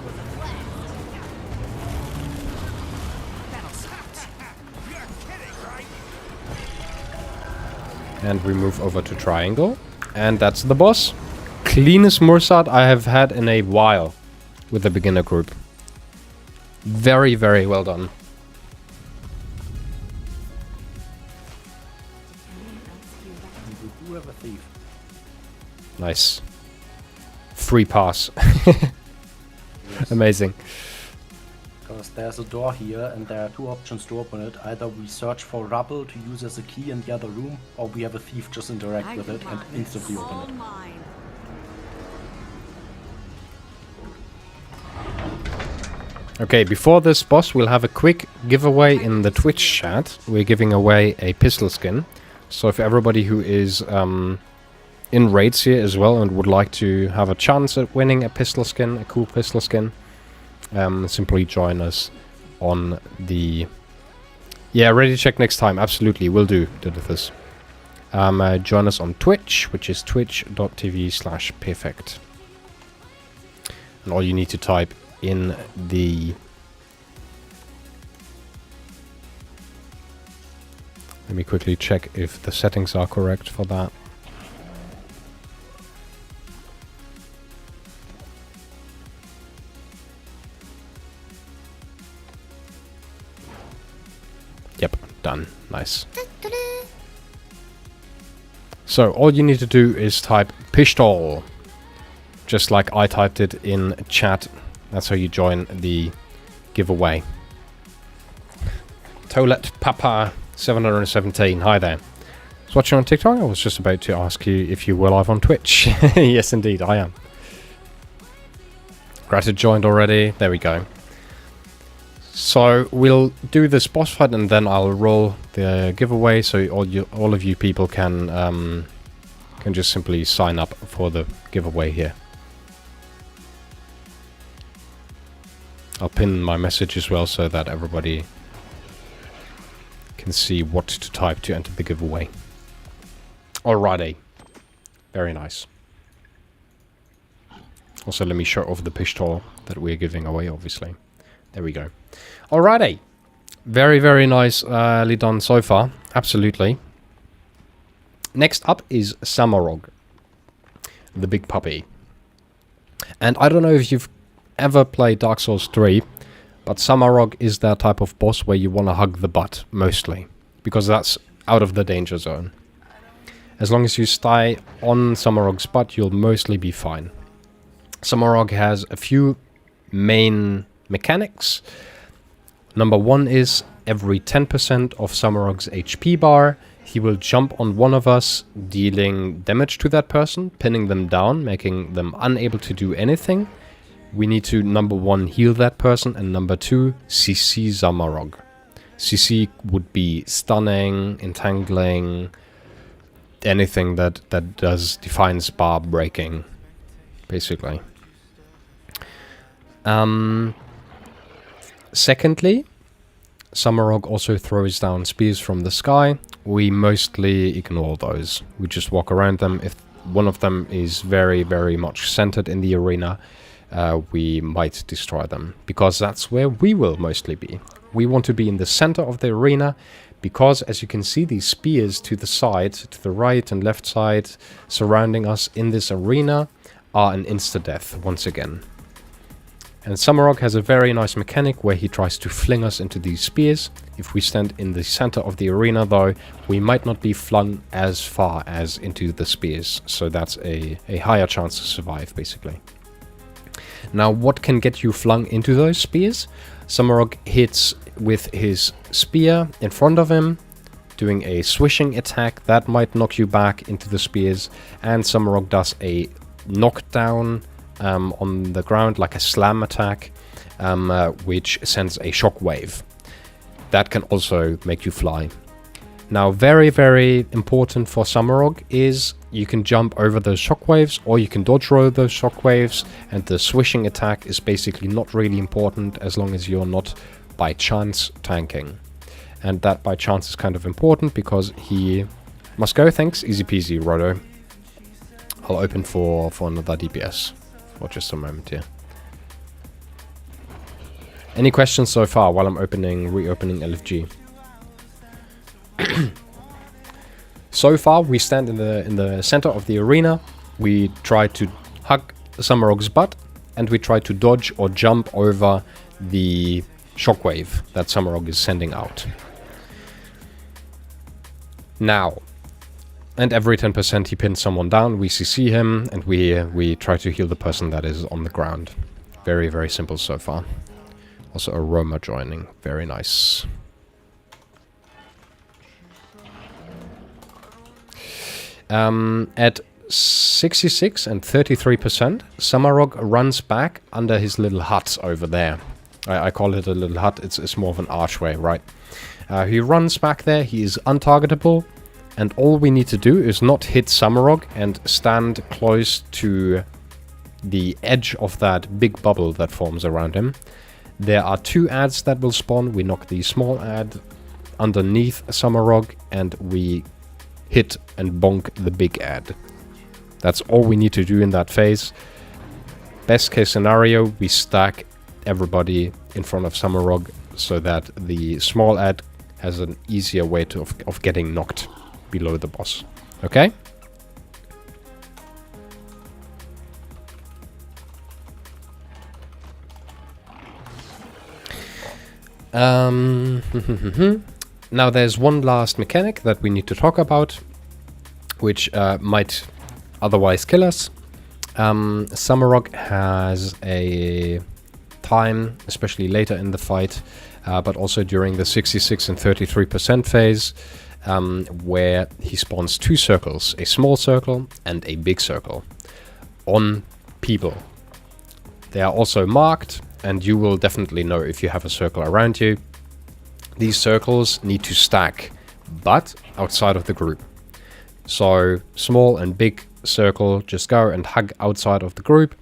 And we move over to triangle. And that's the boss. Cleanest Mursat I have had in a while with the beginner group. Very, very well done. You do have a thief. Nice. Free pass. Amazing. Because there's a door here, and there are two options to open it. Either we search for rubble to use as a key in the other room, or we have a thief just interact with it and instantly open it. Okay, before this boss, we'll have a quick giveaway in the Twitch chat. We're giving away a pistol skin. So if everybody who is in raids here as well and would like to have a chance at winning a pistol skin, a cool pistol skin, simply join us on the... Yeah, ready to check next time. Absolutely, will do, this. Join us on Twitch, which is twitch.tv/perfect. And all you need to type in the... Let me quickly check if the settings are correct for that. Yep, done. Nice. So all you need to do is type pistol, just like I typed it in chat. That's how you join the giveaway. Toilet Papa 717. Hi there. I was watching on TikTok. I was just about to ask you if you were live on Twitch. Yes, indeed, I am. Gratitude joined already. There we go. So we'll do this boss fight, and then I'll roll the giveaway, so all of you people can just simply sign up for the giveaway here. I'll pin my message as well, so that everybody can see what to type to enter the giveaway. Alrighty. Very nice. Also, let me show off the pistol that we're giving away, obviously. There we go. Alrighty. Very, very nicely done so far. Absolutely. Next up is Samarog, the big puppy. And I don't know if you've ever played Dark Souls 3, but Samarog is that type of boss where you want to hug the butt, mostly. Because that's out of the danger zone. As long as you stay on Samarog's butt, you'll mostly be fine. Samarog has a few main mechanics. Number one is every 10% of Samarog's HP bar, he will jump on one of us, dealing damage to that person, pinning them down, making them unable to do anything. We need to, number one, heal that person, and number two, CC Samarog. CC would be stunning, entangling, anything that defines bar breaking, basically. Secondly, Samarog also throws down spears from the sky. We mostly ignore those. We just walk around them. If one of them is very, very much centered in the arena, we might destroy them, because that's where we will mostly be. We want to be in the center of the arena, because as you can see, these spears to the side, to the right and left side, surrounding us in this arena, are an insta-death once again. And Samarog has a very nice mechanic where he tries to fling us into these spears. If we stand in the center of the arena, though, we might not be flung as far as into the spears. So that's a higher chance to survive, basically. Now, what can get you flung into those spears? Samarog hits with his spear in front of him, doing a swishing attack that might knock you back into the spears. And Samarog does a knockdown on the ground, like a slam attack, which sends a shockwave. That can also make you fly. Now, very, very important for Samarog is you can jump over those shockwaves, or you can dodge roll those shockwaves, and the swishing attack is basically not really important as long as you're not by chance tanking. And that by chance is kind of important because he must go. Thanks, easy peasy, Rodo. I'll open for another DPS for just a moment here. Any questions so far while I'm reopening LFG? So far, we stand in the center of the arena. We try to hug Samarog's butt, and we try to dodge or jump over the shockwave that Samarog is sending out. Now, And every 10% he pins someone down, we CC him, and we try to heal the person that is on the ground. Very, very simple so far. Also aroma joining, very nice. At 66 and 33%, Samarog runs back under his little hut over there. I call it a little hut, it's more of an archway, right? He runs back there, he is untargetable, and all we need to do is not hit Samarog and stand close to the edge of that big bubble that forms around him. There are 2 ads that will spawn. We knock the small ad underneath Samarog and we hit and bonk the big ad. That's all we need to do in that phase. Best case scenario, we stack everybody in front of Samarog so that the small ad has an easier way of getting knocked below the boss. Okay? Now there's one last mechanic that we need to talk about, which might otherwise kill us. Samarog has a time, especially later in the fight, but also during the 66 and 33% phase, where he spawns 2 circles, a small circle and a big circle, on people. They are also marked, and you will definitely know if you have a circle around you. These circles need to stack, but outside of the group. So small and big circle, just go and hug outside of the group,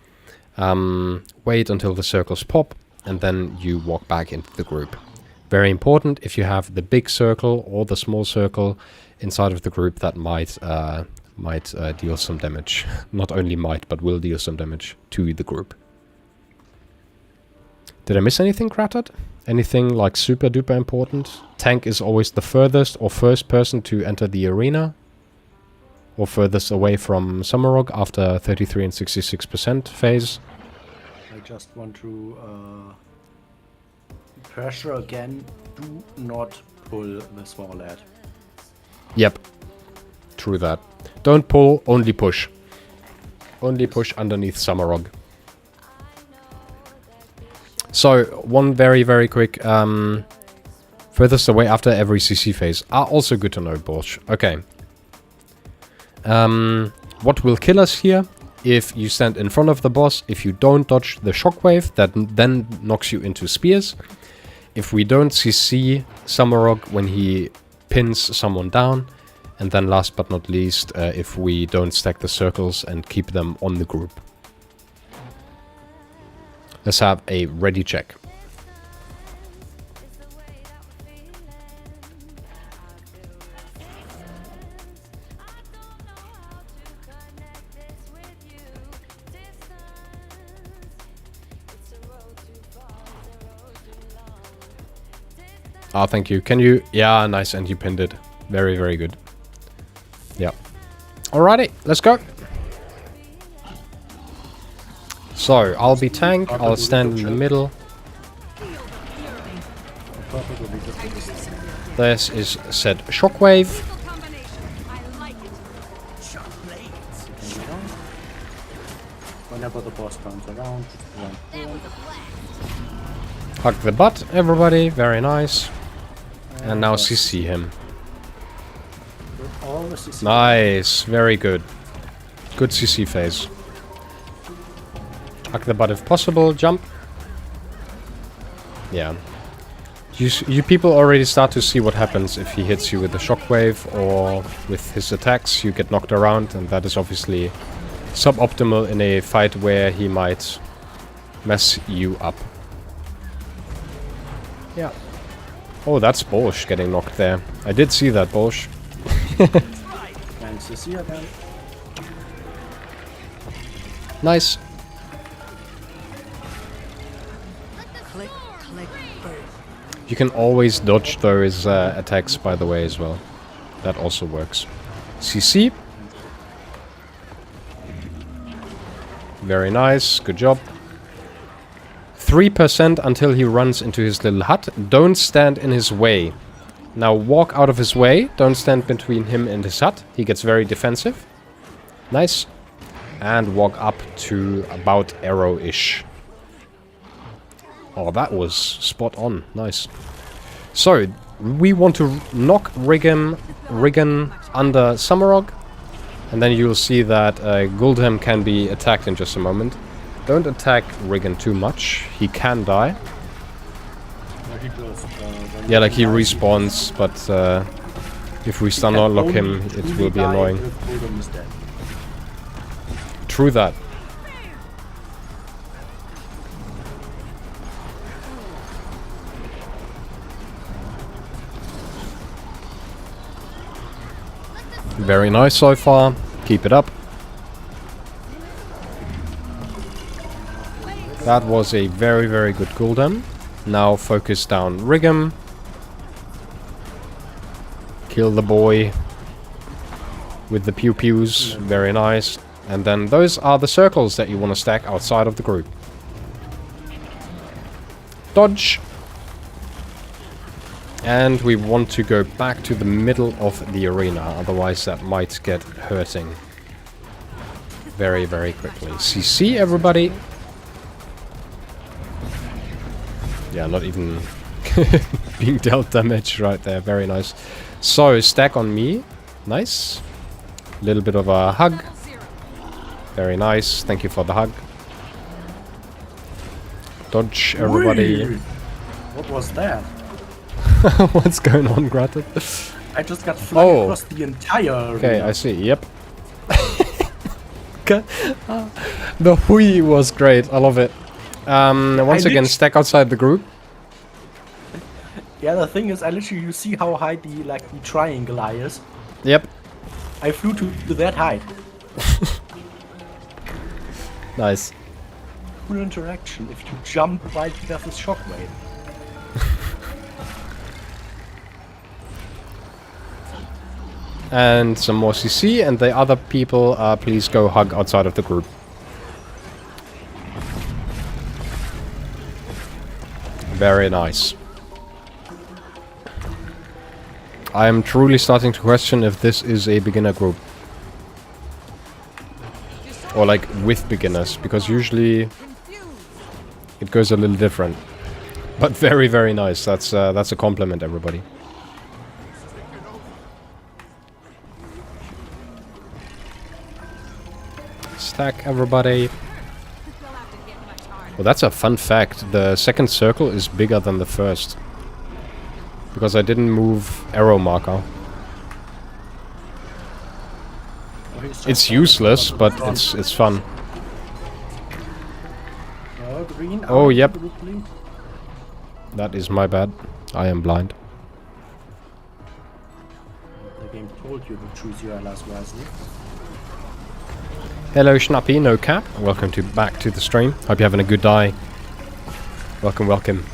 wait until the circles pop, and then you walk back into the group. Very important, if you have the big circle or the small circle inside of the group, that might deal some damage. Not only might, but will deal some damage to the group. Did I miss anything, Kratot? Anything like super duper important? Tank is always the furthest or first person to enter the arena, or furthest away from Samarog after 33 and 66% phase. I just want to pressure again. Do not pull the small ad. Yep. True that. Don't pull, only push. Only push underneath Samarog. So, one very, very quick furthest away after every CC phase are also good to know, Borsch. Okay. What will kill us here? If you stand in front of the boss, if you don't dodge the shockwave, that then knocks you into spears. If we don't CC Samarog when he pins someone down. And then last but not least, if we don't stack the circles and keep them on the group. Let's have a ready check. Ah, thank you. Can you... Yeah, nice, and you pinned it. Very, very good. Yeah. Alrighty, let's go. So, I'll be tank, I'll stand in the middle. This is said shockwave. Whenever the boss comes around, Hug the butt, everybody. Very nice. And now CC him. Nice. Very good. Good CC phase. Hug the butt if possible. Jump. Yeah. You people already start to see what happens if he hits you with a shockwave or with his attacks. You get knocked around, and that is obviously suboptimal in a fight where he might mess you up. Yeah. Oh, that's Bolsh getting knocked there. I did see that, Bolsh. Nice. Click, click, boom. You can always dodge those attacks, by the way, as well. That also works. CC. Very nice. Good job. 3% until he runs into his little hut. Don't stand in his way. Now walk out of his way. Don't stand between him and his hut. He gets very defensive. Nice. And walk up to about arrow-ish. Oh, that was spot on. Nice. So, we want to knock Riggin under Summerog. And then you'll see that Guldhem can be attacked in just a moment. Don't attack Riggin too much. He can die. Yeah, like he respawns, but if we stun or lock him, it will be annoying. True that. Very nice so far. Keep it up. That was a very, very good Guldhem. Now focus down Riggin. Kill the boy with the pew-pews. Very nice. And then those are the circles that you want to stack outside of the group. Dodge. And we want to go back to the middle of the arena, otherwise that might get hurting very, very quickly. CC, everybody. Yeah, not even being dealt damage right there. Very nice. So, stack on me. Nice. A little bit of a hug. Very nice. Thank you for the hug. Dodge, everybody. Whee! What was that? What's going on, Gratted? I just got flung across the entire Okay, arena. I see. Yep. The hui was great. I love it. Once again, stack outside the group. Yeah, the thing is, you see how high the triangle eye is. Yep. I flew to that height. Nice. Full interaction. If you jump right, you have this shockwave. And some more CC, and the other people, please go hug outside of the group. Very nice. I am truly starting to question if this is a beginner group. Or like with beginners, because usually it goes a little different. But very, very nice. That's a compliment, everybody. Stack, everybody. Well, that's a fun fact. The second circle is bigger than the first. Because I didn't move arrow marker. It's useless, but it's fun. Oh, yep. That is my bad. I am blind. The game told you to choose your allies wisely. Hello, Schnappy, no cap. Welcome back to the stream. Hope you're having a good day. Welcome, welcome.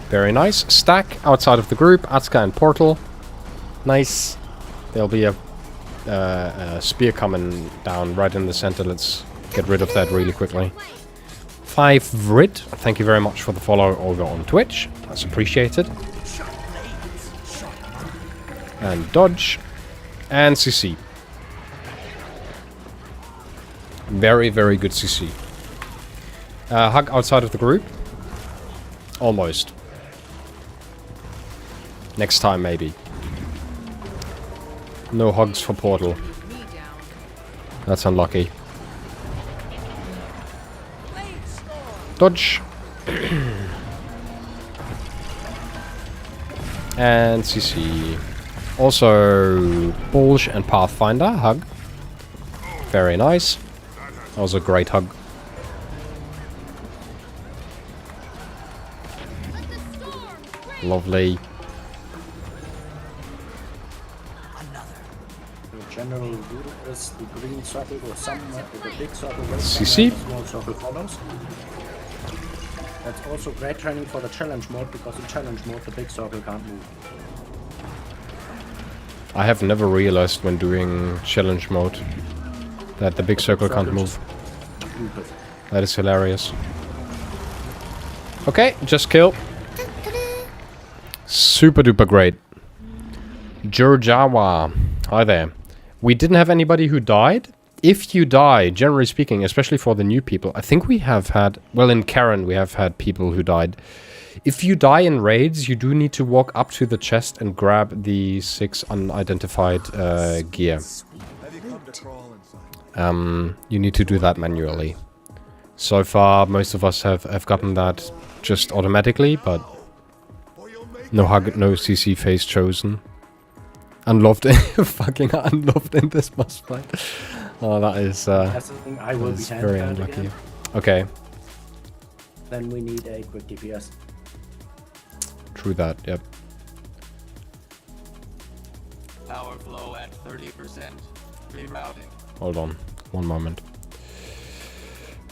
Very nice. Stack outside of the group. Atska and Portal. Nice. There'll be a spear coming down right in the center. Let's get rid of that really quickly. 5 Vrid. Thank you very much for the follow over on Twitch. That's appreciated. And dodge. And CC. Very, very good CC. Hug outside of the group. Almost. Next time, maybe. No hugs for Portal. That's unlucky. Dodge. And CC. Also, Bulge and Pathfinder. Hug. Very nice. That was a great hug. Lovely. The general rule is the green circle or somewhere with a big circle. CC. Small circle follows. That's also great training for the challenge mode, because in challenge mode the big circle can't move. I have never realized when doing challenge mode that the big circle can't move. That is hilarious. Okay, just kill. Super duper great. Jurjawa. Hi there. We didn't have anybody who died. If you die, generally speaking, especially for the new people, I think we have had... Well, in Karen, we have had people who died. If you die in raids, you do need to walk up to the chest and grab the 6 unidentified gear. You need to do that manually. So far, most of us have gotten that just automatically, but no hug, no CC phase chosen. Unloved, fucking unloved in this boss fight. Oh, that is I will be very unlucky. Again. Okay. Then we need a quick DPS. True that, yep. Power flow at 30%. Rerouting. Hold on, one moment.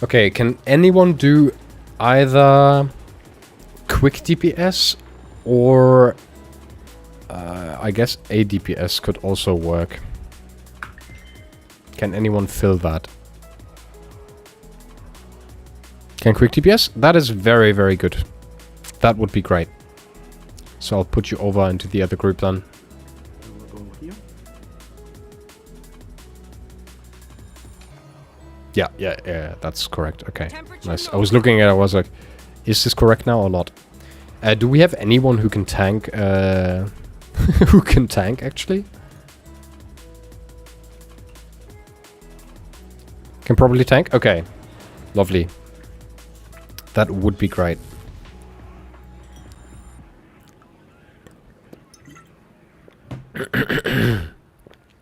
Okay, can anyone do either quick DPS or I guess a DPS could also work. Can anyone fill that? Can quick DPS? That is very, very good. That would be great. So I'll put you over into the other group then. We'll go here. Yeah, that's correct. Okay, nice. I was looking at it, I was like, is this correct now or not? Do we have anyone who can tank, who can tank actually? Can probably tank? Okay, lovely. That would be great.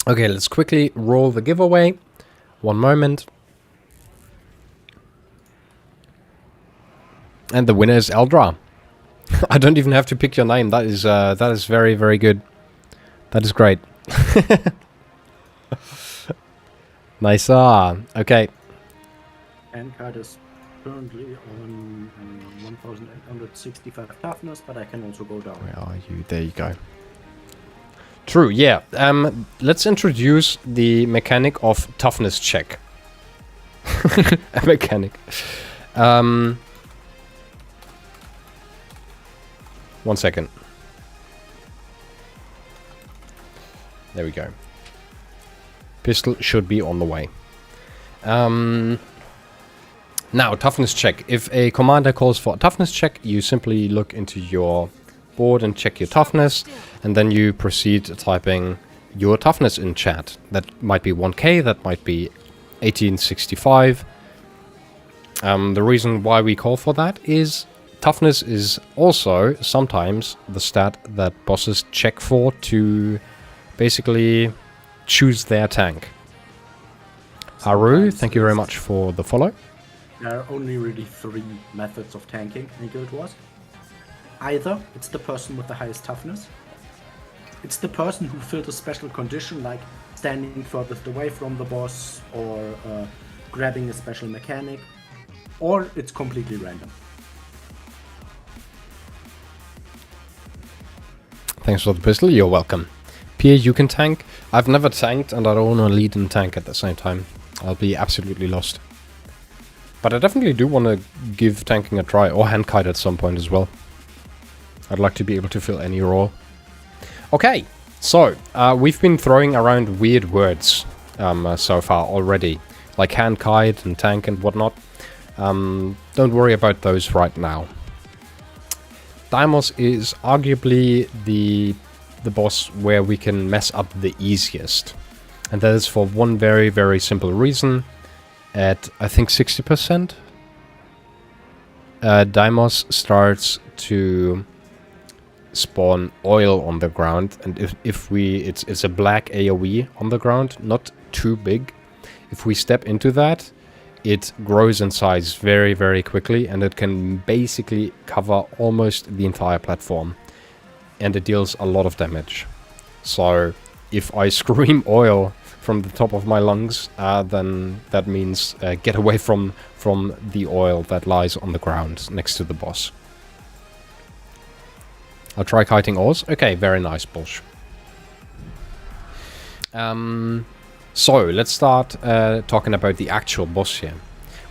Okay, let's quickly roll the giveaway. One moment. And the winner is Eldra. I don't even have to pick your name. That is very, very good. That is great. Nice. Okay. And card is currently on 1865 toughness, but I can also go down. Where are you? There you go. True, yeah. Let's introduce the mechanic of toughness check. A mechanic. One second. There we go. Pistol should be on the way. Now, toughness check. If a commander calls for a toughness check, you simply look into your board and check your toughness, and then you proceed typing your toughness in chat. That might be 1k, that might be 1865. The reason why we call for that is toughness is also sometimes the stat that bosses check for to basically choose their tank. Haru, thank you very much for the follow. There are only really 3 methods of tanking in Guild Wars. Either it's the person with the highest toughness, it's the person who filled a special condition like standing furthest away from the boss or grabbing a special mechanic, or it's completely random. Thanks for the pistol, you're welcome. Pierre, you can tank. I've never tanked and I don't want to lead and tank at the same time. I'll be absolutely lost. But I definitely do want to give tanking a try, or hand kite at some point as well. I'd like to be able to fill any role. Okay, so we've been throwing around weird words so far already, like hand kite and tank and whatnot. Don't worry about those right now. Deimos is arguably the boss where we can mess up the easiest. And that is for one very, very simple reason. At, I think, 60%, Deimos starts to spawn oil on the ground. And if we... It's a black AoE on the ground, not too big. If we step into that, it grows in size very, very quickly. And it can basically cover almost the entire platform. And it deals a lot of damage. So if I scream oil from the top of my lungs, then that means get away from the oil that lies on the ground next to the boss. I'll try kiting ores. Okay, very nice, Bolsh. So let's start talking about the actual boss here.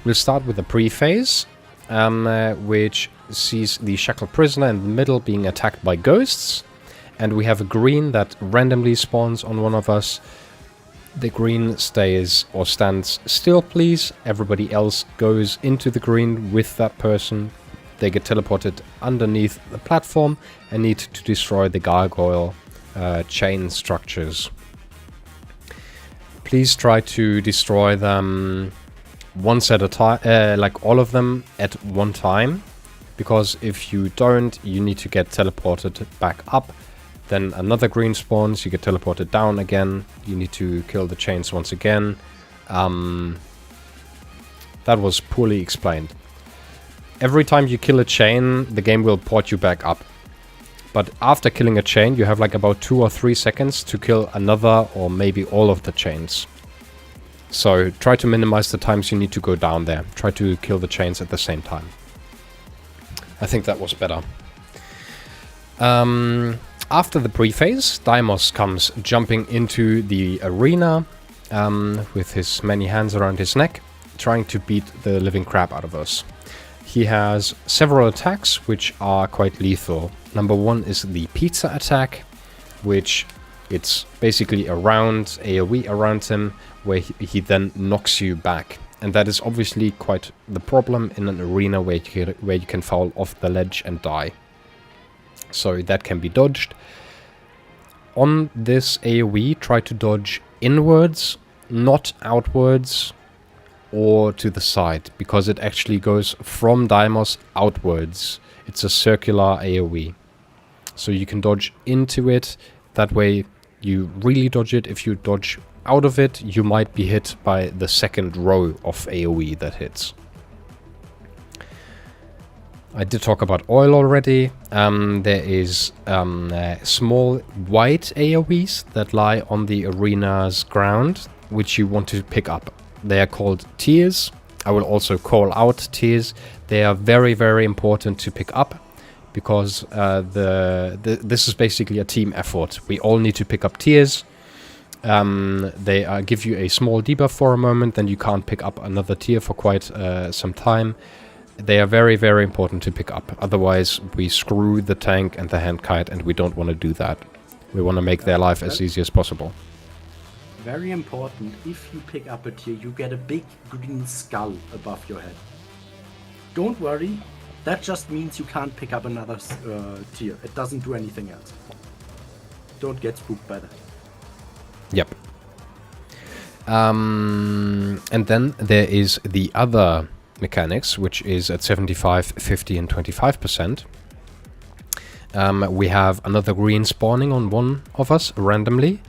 We'll start with the pre-phase, which sees the shackled prisoner in the middle being attacked by ghosts. And we have a green that randomly spawns on one of us. The green stays or stands still, please. Everybody else goes into the green with that person. They get teleported underneath the platform and need to destroy the gargoyle chain structures. Please try to destroy them once at a time, like all of them at one time, because if you don't, you need to get teleported back up. Then another green spawns, you get teleported down again, you need to kill the chains once again. That was poorly explained. Every time you kill a chain, the game will port you back up. But after killing a chain, you have like about 2 or 3 seconds to kill another or maybe all of the chains. So try to minimize the times you need to go down there. Try to kill the chains at the same time. I think that was better. After the pre-phase, Deimos comes jumping into the arena with his many hands around his neck, trying to beat the living crap out of us. He has several attacks which are quite lethal. Number 1 is the pizza attack, which it's basically a round AoE around him, where he then knocks you back. And that is obviously quite the problem in an arena where you can fall off the ledge and die. So that can be dodged. On this AoE, try to dodge inwards, not outwards or to the side, because it actually goes from Deimos outwards. It's a circular AoE. So you can dodge into it, that way you really dodge it. If you dodge out of it, you might be hit by the second row of AoE that hits. I did talk about oil already. There is small white AoEs that lie on the arena's ground, which you want to pick up. They are called tears. I will also call out tears. They are very, very important to pick up, because this is basically a team effort. We all need to pick up tears. They give you a small debuff for a moment, then you can't pick up another tier for quite some time. They are very, very important to pick up. Otherwise, we screw the tank and the hand kite, and we don't want to do that. We want to make their life as easy as possible. Very important, if you pick up a tier, you get a big green skull above your head. Don't worry, that just means you can't pick up another tier. It doesn't do anything else. Don't get spooked by that. Yep. And then there is the other mechanics, which is at 75, 50 and 25%. We have another green spawning on one of us randomly,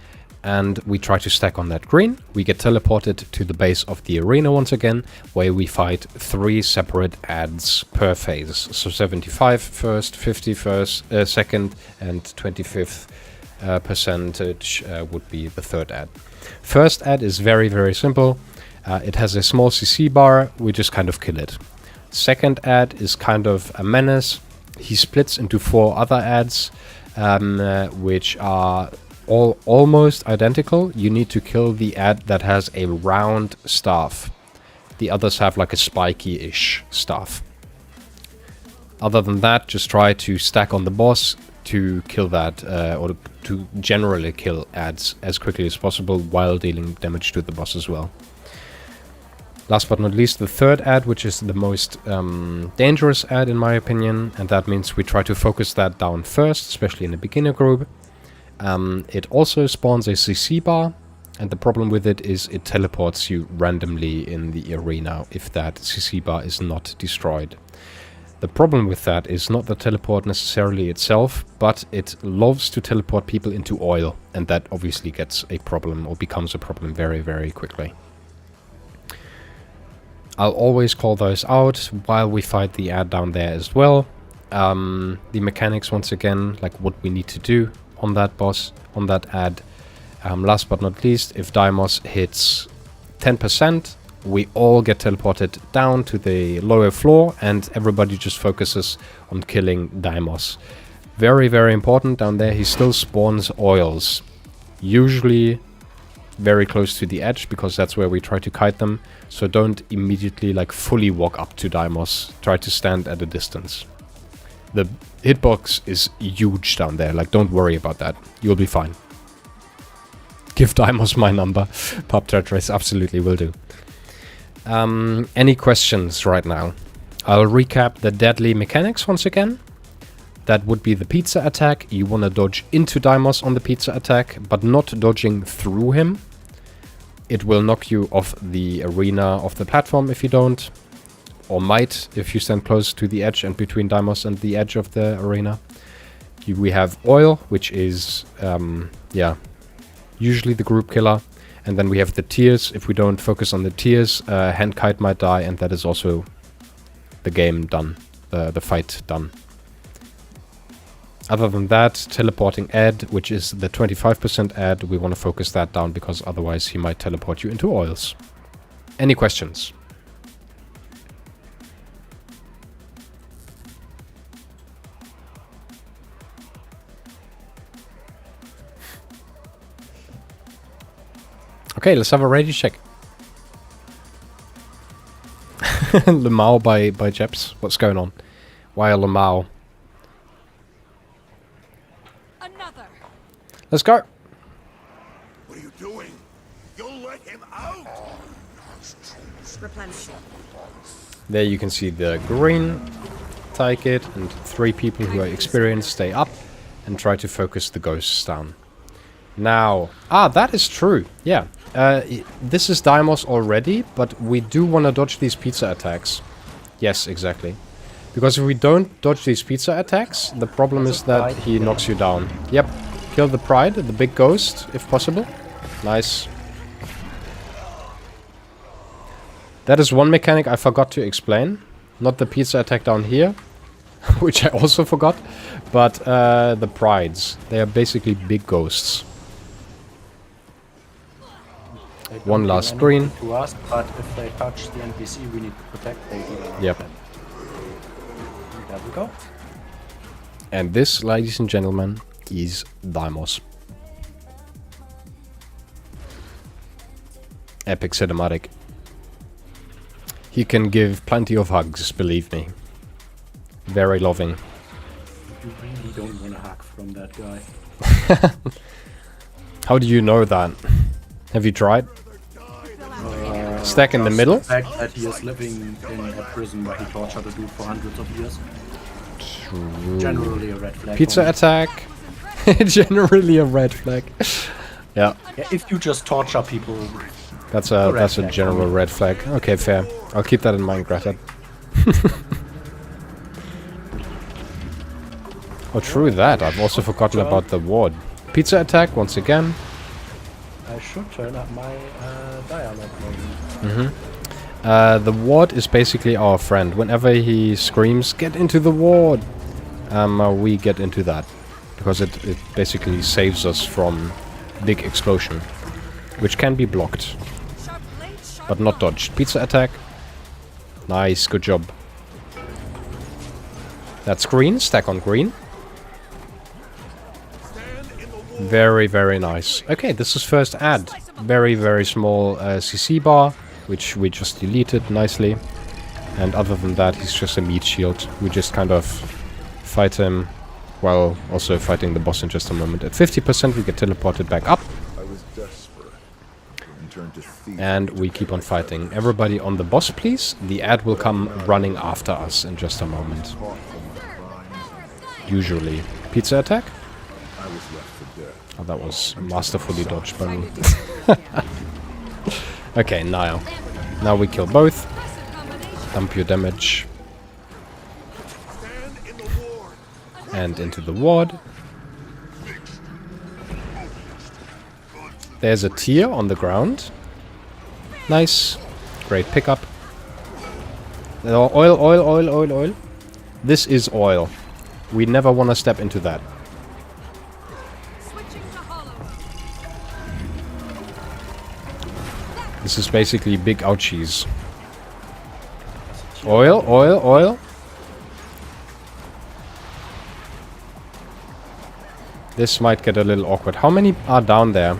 and we try to stack on that green. We get teleported to the base of the arena once again, where we fight 3 separate adds per phase. So 75 first, 50 first, second, and 25th percentage would be the third add. First add is very, very simple. It has a small CC bar, we just kind of kill it. Second add is kind of a menace. He splits into 4 other adds, which are all almost identical. You need to kill the add that has a round staff. The others have like a spiky-ish staff. Other than that, just try to stack on the boss to kill that, or to generally kill adds as quickly as possible while dealing damage to the boss as well. Last but not least, the third add, which is the most dangerous add in my opinion, and that means we try to focus that down first, especially in the beginner group. It also spawns a CC bar, and the problem with it is it teleports you randomly in the arena if that CC bar is not destroyed. The problem with that is not the teleport necessarily itself, but it loves to teleport people into oil, and that obviously gets a problem, or becomes a problem very, very quickly. I'll always call those out while we fight the ad down there as well. The mechanics, once again, like what we need to do on that boss, on that ad. Last but not least, if Deimos hits 10%, we all get teleported down to the lower floor, and everybody just focuses on killing Deimos. Very, very important down there. He still spawns oils, usually very close to the edge, because that's where we try to kite them. So don't immediately like fully walk up to Deimos. Try to stand at a distance. The hitbox is huge down there. Like, don't worry about that. You'll be fine. Give Dimos my number. Pub Trace absolutely will do. Any questions right now? I'll recap the deadly mechanics once again. That would be the pizza attack. You want to dodge into Dimos on the pizza attack, but not dodging through him. It will knock you off the arena, off the platform if you don't. Or might, if you stand close to the edge and between Dimos and the edge of the arena. We have oil, which is, usually the group killer. And then we have the tears. If we don't focus on the tears, hand kite might die, and that is also the game done, the fight done. Other than that, teleporting Ed, which is the 25% Ed, we want to focus that down because otherwise he might teleport you into oils. Any questions? Okay, let's have a ready check. Lamau by Jeps. What's going on? Why a Lamau? Another. Let's go. What are you doing? You'll let him out? Replenish. There you can see the green. Take it, and 3 people who are experienced stay up and try to focus the ghosts down. Now, that is true. Yeah. This is Dimos already, but we do want to dodge these pizza attacks. Yes, exactly. Because if we don't dodge these pizza attacks, the problem is that he knocks you down. Yep. Kill the pride, the big ghost, if possible. Nice. That is one mechanic I forgot to explain. Not the pizza attack down here, which I also forgot, but the prides. They are basically big ghosts. One last green. To us, but if they touch the NPC, we need to protect. They do. Yep. There we go. And this, ladies and gentlemen, is Dimos. Epic cinematic. He can give plenty of hugs, believe me. Very loving. You really don't want a hug from that guy. How do you know that? Have you tried? Stack in the middle? The fact that he is living in a prison where he tortured a dude for hundreds of years. True. Generally a red flag. Pizza attack. Generally a red flag. Yeah. Yeah, if you just torture people, That's a general red flag. Okay, fair. I'll keep that in mind, Greta. Oh, true that. I've also forgotten about the ward. Pizza attack once again. I should turn up my dialogue volume. The ward is basically our friend. Whenever he screams, "Get into the ward!" We get into that. Because it basically saves us from big explosion. Which can be blocked. But not dodged. Pizza attack. Nice, good job. That's green, stack on green. Very, very nice. Okay, this is first add. Very, very small CC bar, which we just deleted nicely. And other than that, he's just a meat shield. We just kind of fight him while also fighting the boss in just a moment. At 50%, we get teleported back up. I was desperate. And turned to thief. And we keep on fighting. Everybody on the boss, please. The ad will come running after us in just a moment. Usually. Pizza attack? I was left for dead. Oh, that was masterfully dodged by me. Okay, now. Now we kill both. Dump your damage. And into the ward. There's a tear on the ground. Nice. Great pickup. Oil, oil, oil, oil, oil. This is oil. We never want to step into that. This is basically big ouchies. Oil, oil, oil. This might get a little awkward. How many are down there?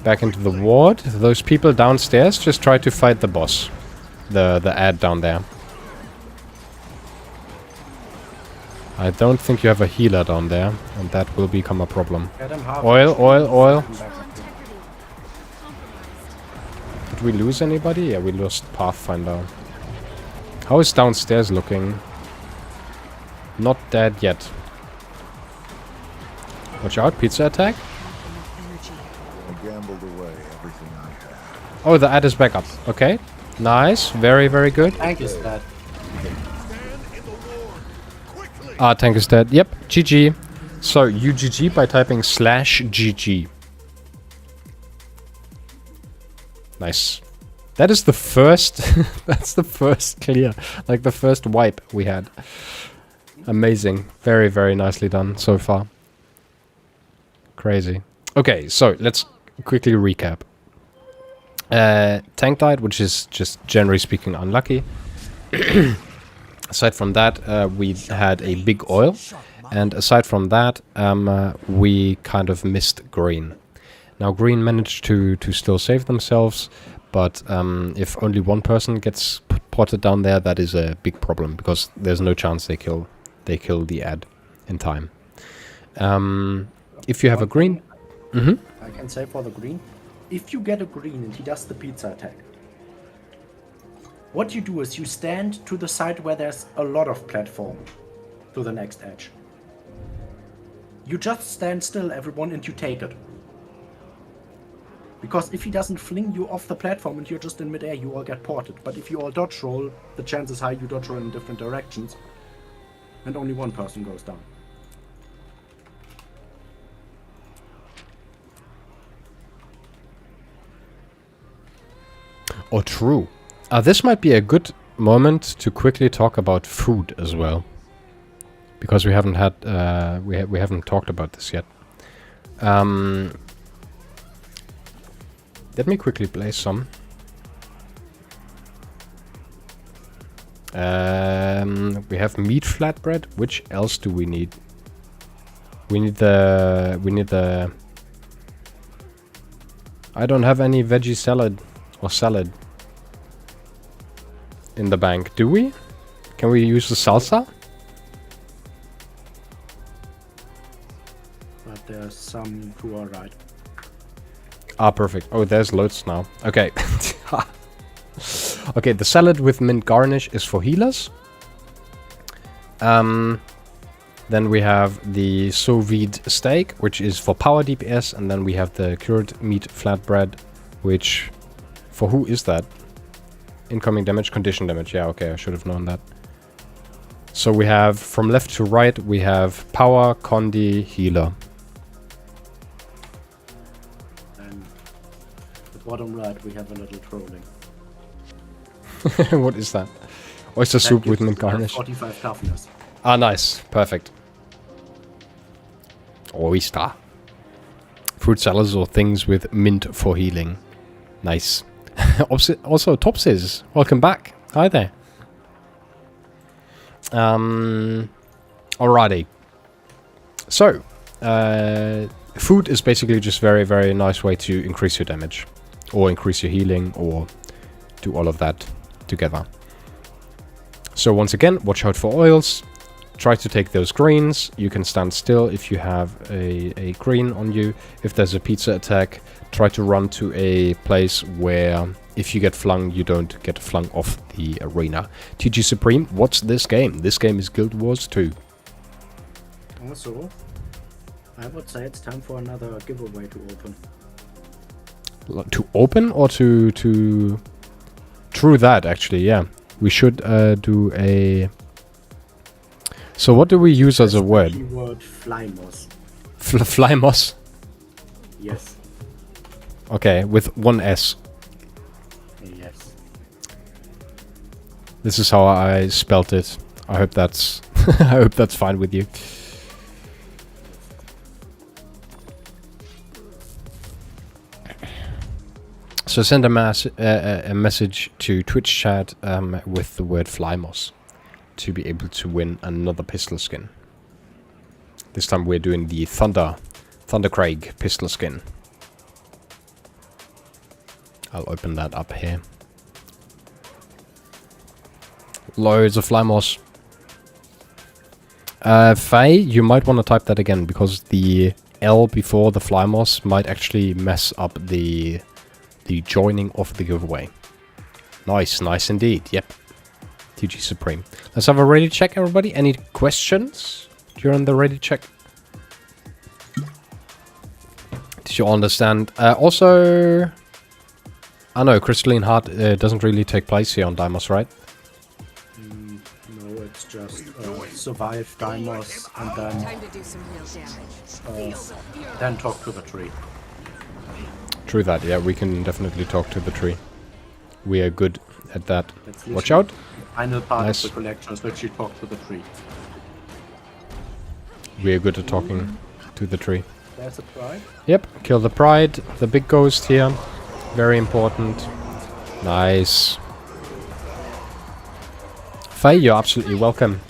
Back into the ward. Those people downstairs just try to fight the boss. The ad down there. I don't think you have a healer down there, and that will become a problem. Get him half Oil, HP, oil, oil. come back up here. Did we lose anybody? Yeah, we lost Pathfinder. How is downstairs looking? Not dead yet. Watch out, pizza attack. Energy. I gambled away everything I had. Oh, the ad is back up. Okay. Nice. Very, very good. Tank is dead. Ah, tank is dead. Yep. GG. So, you GG by typing /GG. Nice. That is the first... that's the first clear. Like, the first wipe we had. Amazing. Very, very nicely done so far. Crazy. Okay, so let's quickly recap. Tank died, which is just generally speaking unlucky. Aside from that, we had a big oil. And aside from that, we kind of missed green. Now green managed to still save themselves. But if only one person gets potted down there, that is a big problem. Because there's no chance they kill the ad in time. If you have a green... I can say for the green. If you get a green and he does the pizza attack, what you do is you stand to the side where there's a lot of platform to the next edge. You just stand still, everyone, and you take it. Because if he doesn't fling you off the platform and you're just in midair, you all get ported. But if you all dodge roll, the chances high you dodge roll in different directions. And only one person goes down. Oh, true. This might be a good moment to quickly talk about food as well, because we haven't had we haven't talked about this yet. Let me quickly place some. We have meat flatbread. Which else do we need? We need the. I don't have any veggie salad or salad in the bank. Do we? Can we use the salsa? But there's some to our right. Ah, perfect. Oh, there's loads now. Okay. Okay, the salad with mint garnish is for healers. Then we have the sous vide steak, which is for power DPS, and then we have the cured meat flatbread, which... For who is that? Incoming damage, condition damage. Yeah, okay, I should have known that. So we have, from left to right, we have power, condi, healer. And the bottom right, we have a little trolling. What is that? Oyster soup with mint garnish. 45 toughness. Ah, nice. Perfect. Oyster. Fruit salads or things with mint for healing. Nice. Also, Topsys, welcome back. Hi there. Alrighty. So, food is basically just very, very nice way to increase your damage. Or increase your healing, or do all of that together. So once again, watch out for oils. Try to take those greens. You can stand still if you have a green on you. If there's a pizza attack, try to run to a place where if you get flung, you don't get flung off the arena. TG Supreme, what's this game? This game is Guild Wars 2. Also, I would say it's time for another giveaway to open. To open or to... True that, actually, yeah. We should do a... So what do we use as a word? Keyword Flymos. Flymos? Yes. Okay, with one S. Yes. This is how I spelt it. I hope that's I hope that's fine with you. So send a message to Twitch chat with the word Flymos to be able to win another pistol skin. This time we're doing the Thundercraig pistol skin. I'll open that up here. Loads of Flymos. Faye, you might want to type that again, because the L before the fly moss might actually mess up the joining of the giveaway. Nice, nice indeed. Yep. TG Supreme. Let's have a ready check, everybody. Any questions during the ready check? Did you understand? Also, I know Crystalline Heart doesn't really take place here on Deimos, right? No, it's just survive Deimos and then Time to do some real damage. then talk to the tree. True that, yeah, we can definitely talk to the tree. We are good at that. That's Watch literally out. the final part Nice. of the collection is literally talk to the tree. We are good at talking to the tree. There's a pride. Yep, kill the pride, the big ghost here. Very important. Nice. Faye, you're absolutely welcome.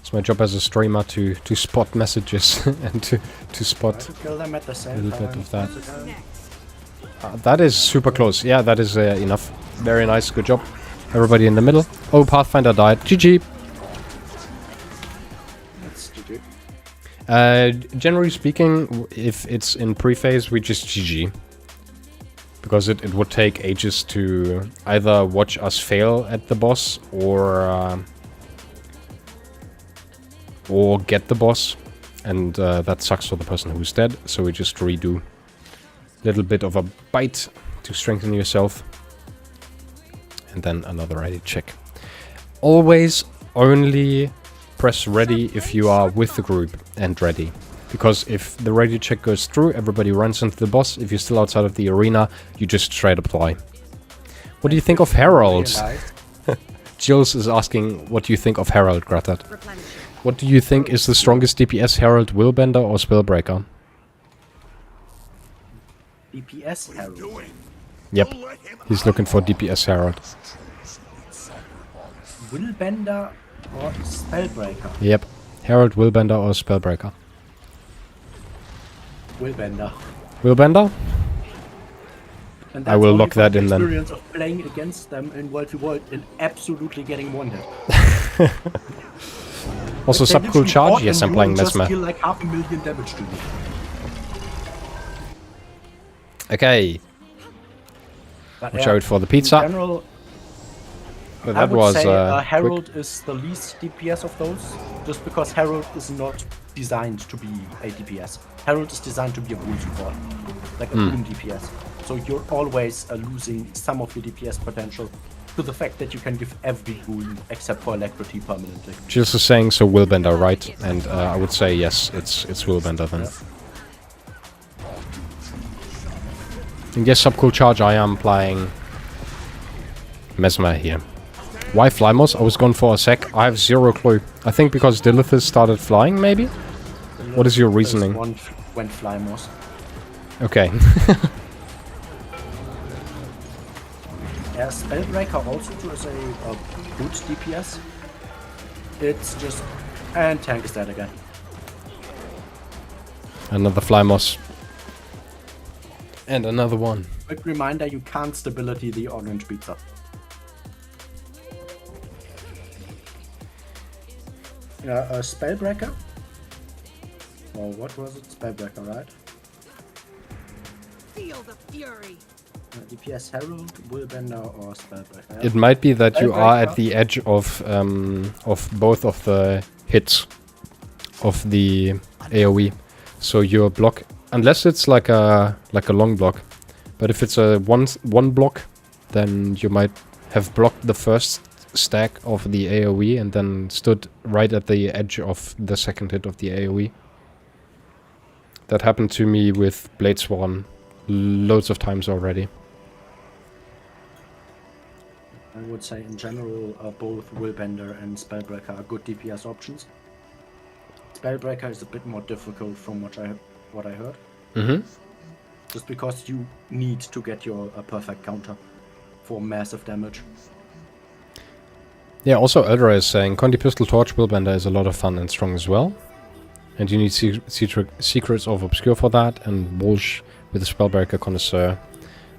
It's my job as a streamer to spot messages and to spot To kill them at the a same little time. bit of that. That is super close. Yeah, that is enough. Very nice, good job. Everybody in the middle. Oh, Pathfinder died. GG. That's GG. Generally speaking, if it's in pre-phase, we just GG. Because it would take ages to either watch us fail at the boss or get the boss. And that sucks for the person who's dead, so we just redo. Little bit of a bite to strengthen yourself. And then another ready check. Always only press ready if you are with the group and ready. Because if the ready check goes through, everybody runs into the boss. If you're still outside of the arena, you just straight apply. What do you think of Herald? Jills is asking, what do you think of Herald, Gratat? What do you think is the strongest DPS, Herald, Willbender or Spellbreaker? DPS Herald. Doing. Yep, he's looking for DPS Herald. Willbender or Spellbreaker? Yep, Herald, Willbender or Spellbreaker. Willbender. Willbender? And I will only lock from that the in then. experience of playing against them in World v World and absolutely getting one hit. Also They subcool literally charge? fought Yes, and I'm you playing will just Mesmer. deal like 500,000 damage to you. Okay, But watch out for the pizza. In general, But I that would was say quick. Herald is the least DPS of those, just because Herald is not designed to be a DPS. Herald is designed to be a boon support, like a boon DPS. So you're always losing some of your DPS potential to the fact that you can give every boon except for Electrity permanently. Just is saying so Willbender, right? And I would say yes, it's Willbender then. And yes, subcool charge, I am playing Mesmer here. Why Flymos? I was gone for a sec. I have zero clue. I think because Dilithus started flying, maybe? What is your reasoning? One went Flymos. Okay. Yeah, Spellbreaker also is a good DPS. It's just... and tank is dead again. Another Flymos. And another one. Quick reminder, you can't stability the orange pizza. Yeah, a Spellbreaker. Or what was it? Spellbreaker, right? Feel the fury. DPS Herald, Willbender, or Spellbreaker. It might be that you are at Spellbreaker. the edge of both of the hits of the AoE. So your block, unless it's like a long block, but if it's a one block, then you might have blocked the first stack of the AoE and then stood right at the edge of the second hit of the AoE. That happened to me with Blade Swan loads of times already. I would say in general, both Willbender and Spellbreaker are good DPS options. Spellbreaker is a bit more difficult from what I heard. Mm-hmm. Just because you need to get your perfect counter for massive damage. Yeah, also Eldra is saying Conti Pistol Torch Willbender is a lot of fun and strong as well. And you need Secrets of Obscure for that, and Walsh with the Spellbreaker Connoisseur,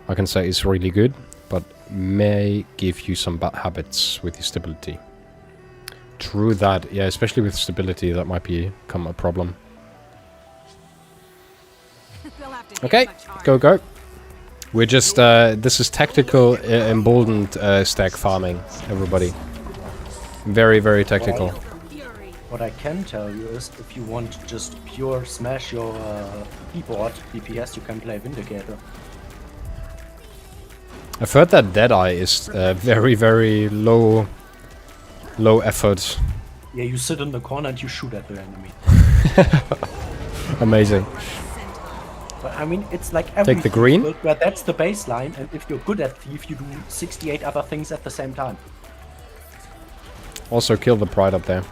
I can say is really good, but may give you some bad habits with your stability. True that. Yeah, especially with stability, that might become a problem. They'll have to hit Okay, much harder. go, go. We're just, this is tactical, emboldened stack farming, everybody. Very, very tactical. Fury. What I can tell you is, if you want to just pure smash your keyboard DPS, you can play Vindicator. I've heard that Deadeye is very, very low effort. Yeah, you sit in the corner and you shoot at the enemy. Amazing. But I mean, it's like every Take the green. field where that's the baseline, and if you're good at Thief, you do 68 other things at the same time. Also kill the Pride up there.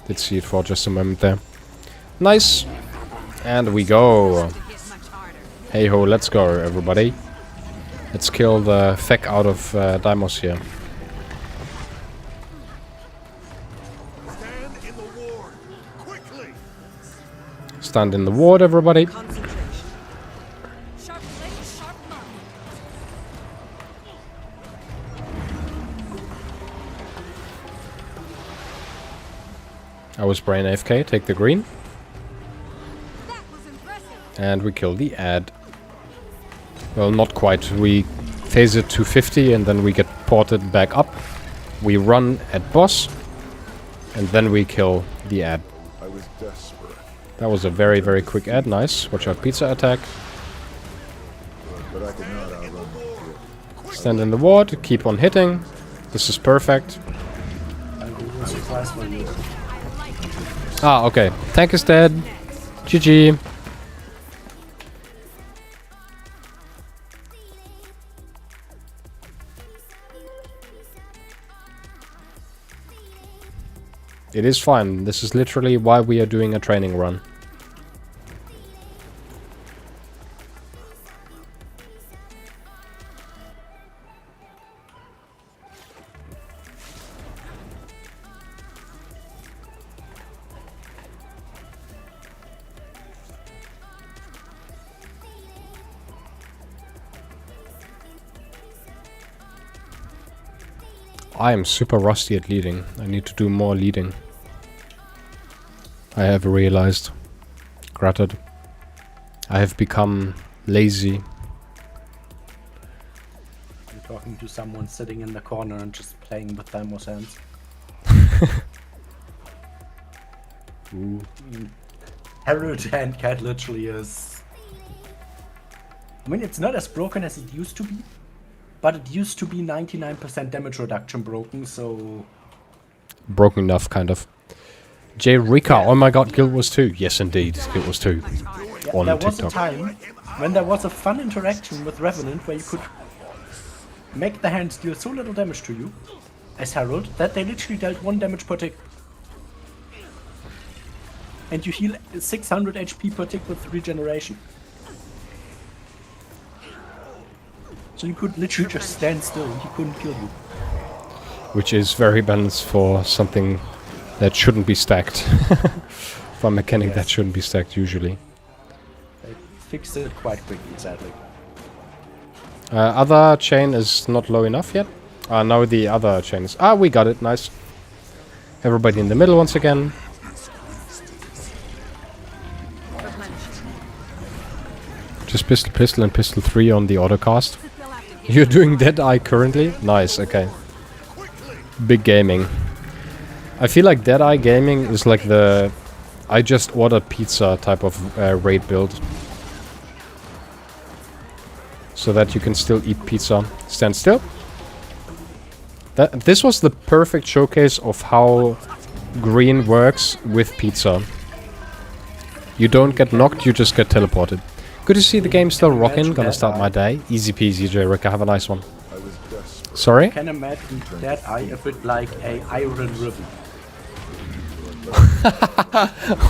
Did see it for just a moment there. Nice. And we go. To hit much harder. Hey ho, let's go, everybody. Let's kill the feck out of Deimos here. Stand in the ward. Quickly. Stand in the ward, everybody. Concentration. Sharp blade, sharp mark. I was brain AFK. Take the green. That was impressive. And we kill the ad. Well, not quite. We phase it to 50 and then we get ported back up. We run at boss. And then we kill the ad. I was desperate, That was a very, very quick ad. Nice. Watch out, pizza attack. but I could not outrun the threat. Stand in the ward. Keep on hitting. This is perfect. And it was a surprise for you. Ah, okay. Tank is dead. GG. It is fine. This is literally why we are doing a training run. I am super rusty at leading. I need to do more leading. I have realized. Granted. I have become lazy. You're talking to someone sitting in the corner and just playing with Deimos hands. Ooh. Herald Handcat literally is... I mean, it's not as broken as it used to be, but it used to be 99% damage reduction broken, so... Broken enough, kind of. J. Rika, oh my god, Guild Wars 2. Yes, indeed, Guild Wars 2. Yeah, On there was a TikTok. time when there was a fun interaction with Revenant where you could make the hand deal so little damage to you as Herald that they literally dealt 1 damage per tick. And you heal 600 HP per tick with regeneration. So you could literally just stand still and he couldn't kill you. Which is very balanced for something that shouldn't be stacked. For a mechanic Yes. that shouldn't be stacked usually. They fixed it quite quickly, sadly. Other chain is not low enough yet. Now the other chain is... Ah, we got it, nice. Everybody in the middle once again. Just pistol and pistol 3 on the autocast. They'll have to hit You're doing Deadeye currently? Nice, okay. Big gaming. I feel like Deadeye gaming is like the... I just ordered pizza type of raid build. So that you can still eat pizza. Stand still. This was the perfect showcase of how green works with pizza. You don't get knocked, you just get teleported. Good to see the game still rocking. Gonna start my day. Easy peasy, J. Ricka. Have a nice one. I was desperate. Sorry? I can imagine that eye a bit like a iron ribbon.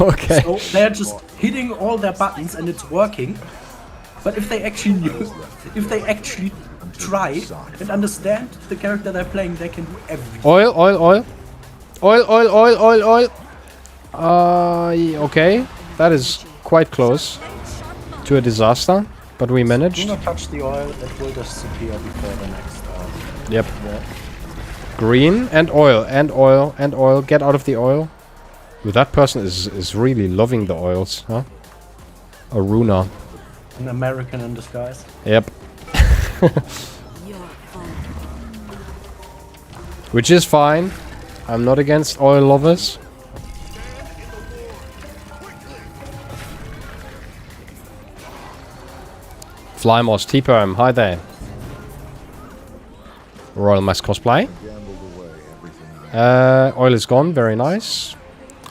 Okay. So they're just hitting all their buttons and it's working. But if they actually knew, if they actually try and understand the character they're playing, they can do everything. Oil, oil, oil. Oil, oil, oil, oil, oil. Okay. That is quite close to a disaster, but we Do managed. not touch the oil, it will disappear before the next Yep. war. Green and oil and oil and oil. Get out of the oil. Ooh, that person is really loving the oils, huh? Aruna. An American in disguise. Yep. You're fun. Which is fine. I'm not against oil lovers. Flymoss, T-Perm, hi there. Royal Mask cosplay. Oil is gone, very nice.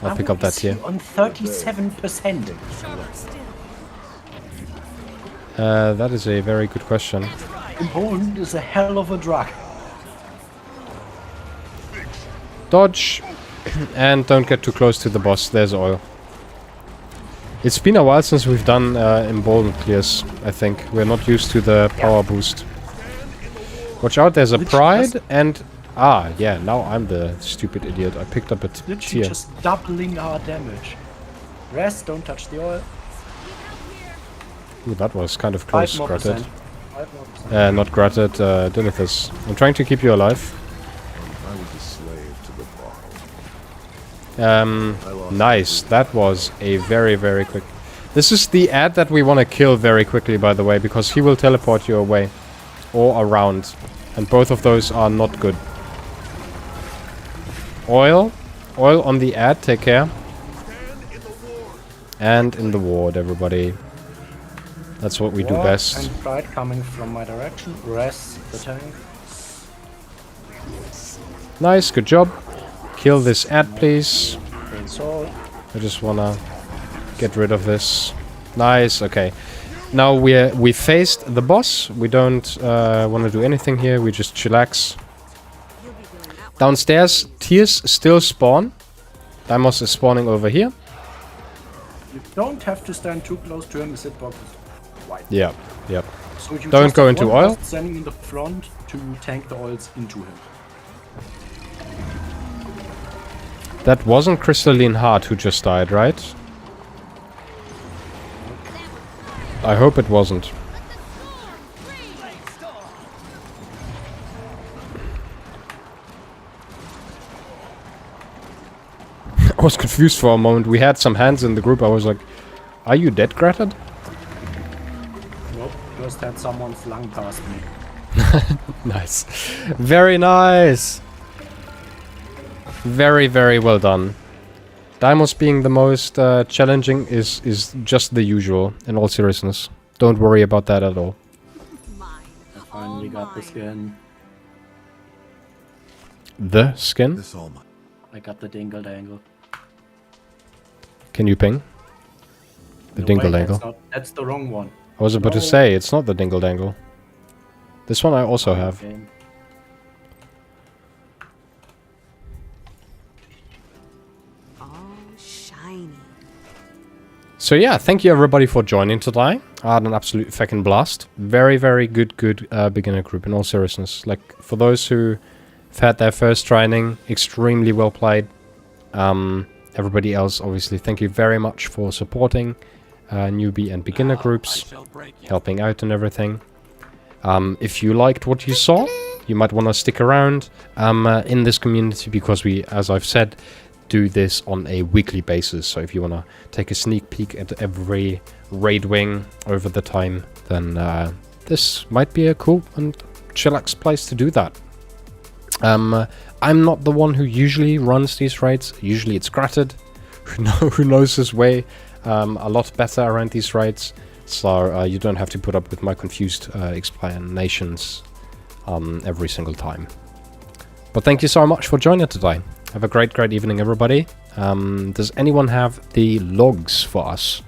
I'll pick up that here. On 37%. Sharper still. That is a very good question. Important is a hell of a drug. Dodge. And don't get too close to the boss. There's oil. It's been a while since we've done emboldened clears, I think. We're not used to the power boost. Watch out, there's a pride and... Ah, yeah, now I'm the stupid idiot. I picked up a Literally tier. just doubling our damage. Rest, don't touch the oil. Ooh, that was kind of close, 5 more Gratted. percent. 5 more percent. Not Gratted, Dinithus. I'm trying to keep you alive. I was a slave to the bottle. Nice. That was a very, very quick... This is the ad that we want to kill very quickly, by the way, because he will teleport you away. Or around. And both of those are not good. Oil. Oil on the ad, take care. And in the ward, everybody. That's what we do War best. And pride coming from my direction. Rest the tank. Nice, good job. Kill this ad, please. Green sword. I just wanna get rid of this. Nice, okay. Now we faced the boss. We don't want to do anything here. We just chillax. You'll be doing that one. Downstairs, tiers still spawn. Deimos is spawning over here. You don't have to stand too close to him. His hitbox is wide. Yep, yep. So you Don't just go have into one oil. person standing in the front to tank the oils into him. That wasn't Crystalline Heart who just died, right? I hope it wasn't. I was confused for a moment. We had some hands in the group. I was like, are you dead, Gratted? Nope, just had someone flung past me. Nice. Very nice. Very, very well done. Deimos being the most challenging is just the usual, in all seriousness. Don't worry about that at all. Mine. I finally got the skin. The skin? This all my... I got the dingle dangle. Can you ping? The No dingle way, dangle. That's the wrong one. I was about to No. say, it's not the dingle dangle. This one I also have. Okay. All shiny. So yeah, thank you everybody for joining today. I had an absolute fucking blast. Very, very good beginner group in all seriousness. Like, for those who have had their first training, extremely well played. Everybody else, obviously, thank you very much for supporting newbie and beginner Now groups, I shall break you. helping out and everything. If you liked what you saw, you might want to stick around in this community, because we, as I've said, do this on a weekly basis. So if you want to take a sneak peek at every raid wing over the time, then this might be a cool and chillax place to do that. I'm not the one who usually runs these raids. Usually it's Gratted, who knows his way a lot better around these raids. So you don't have to put up with my confused explanations every single time. But thank you so much for joining today. Have a great evening, everybody. Does anyone have the logs for us?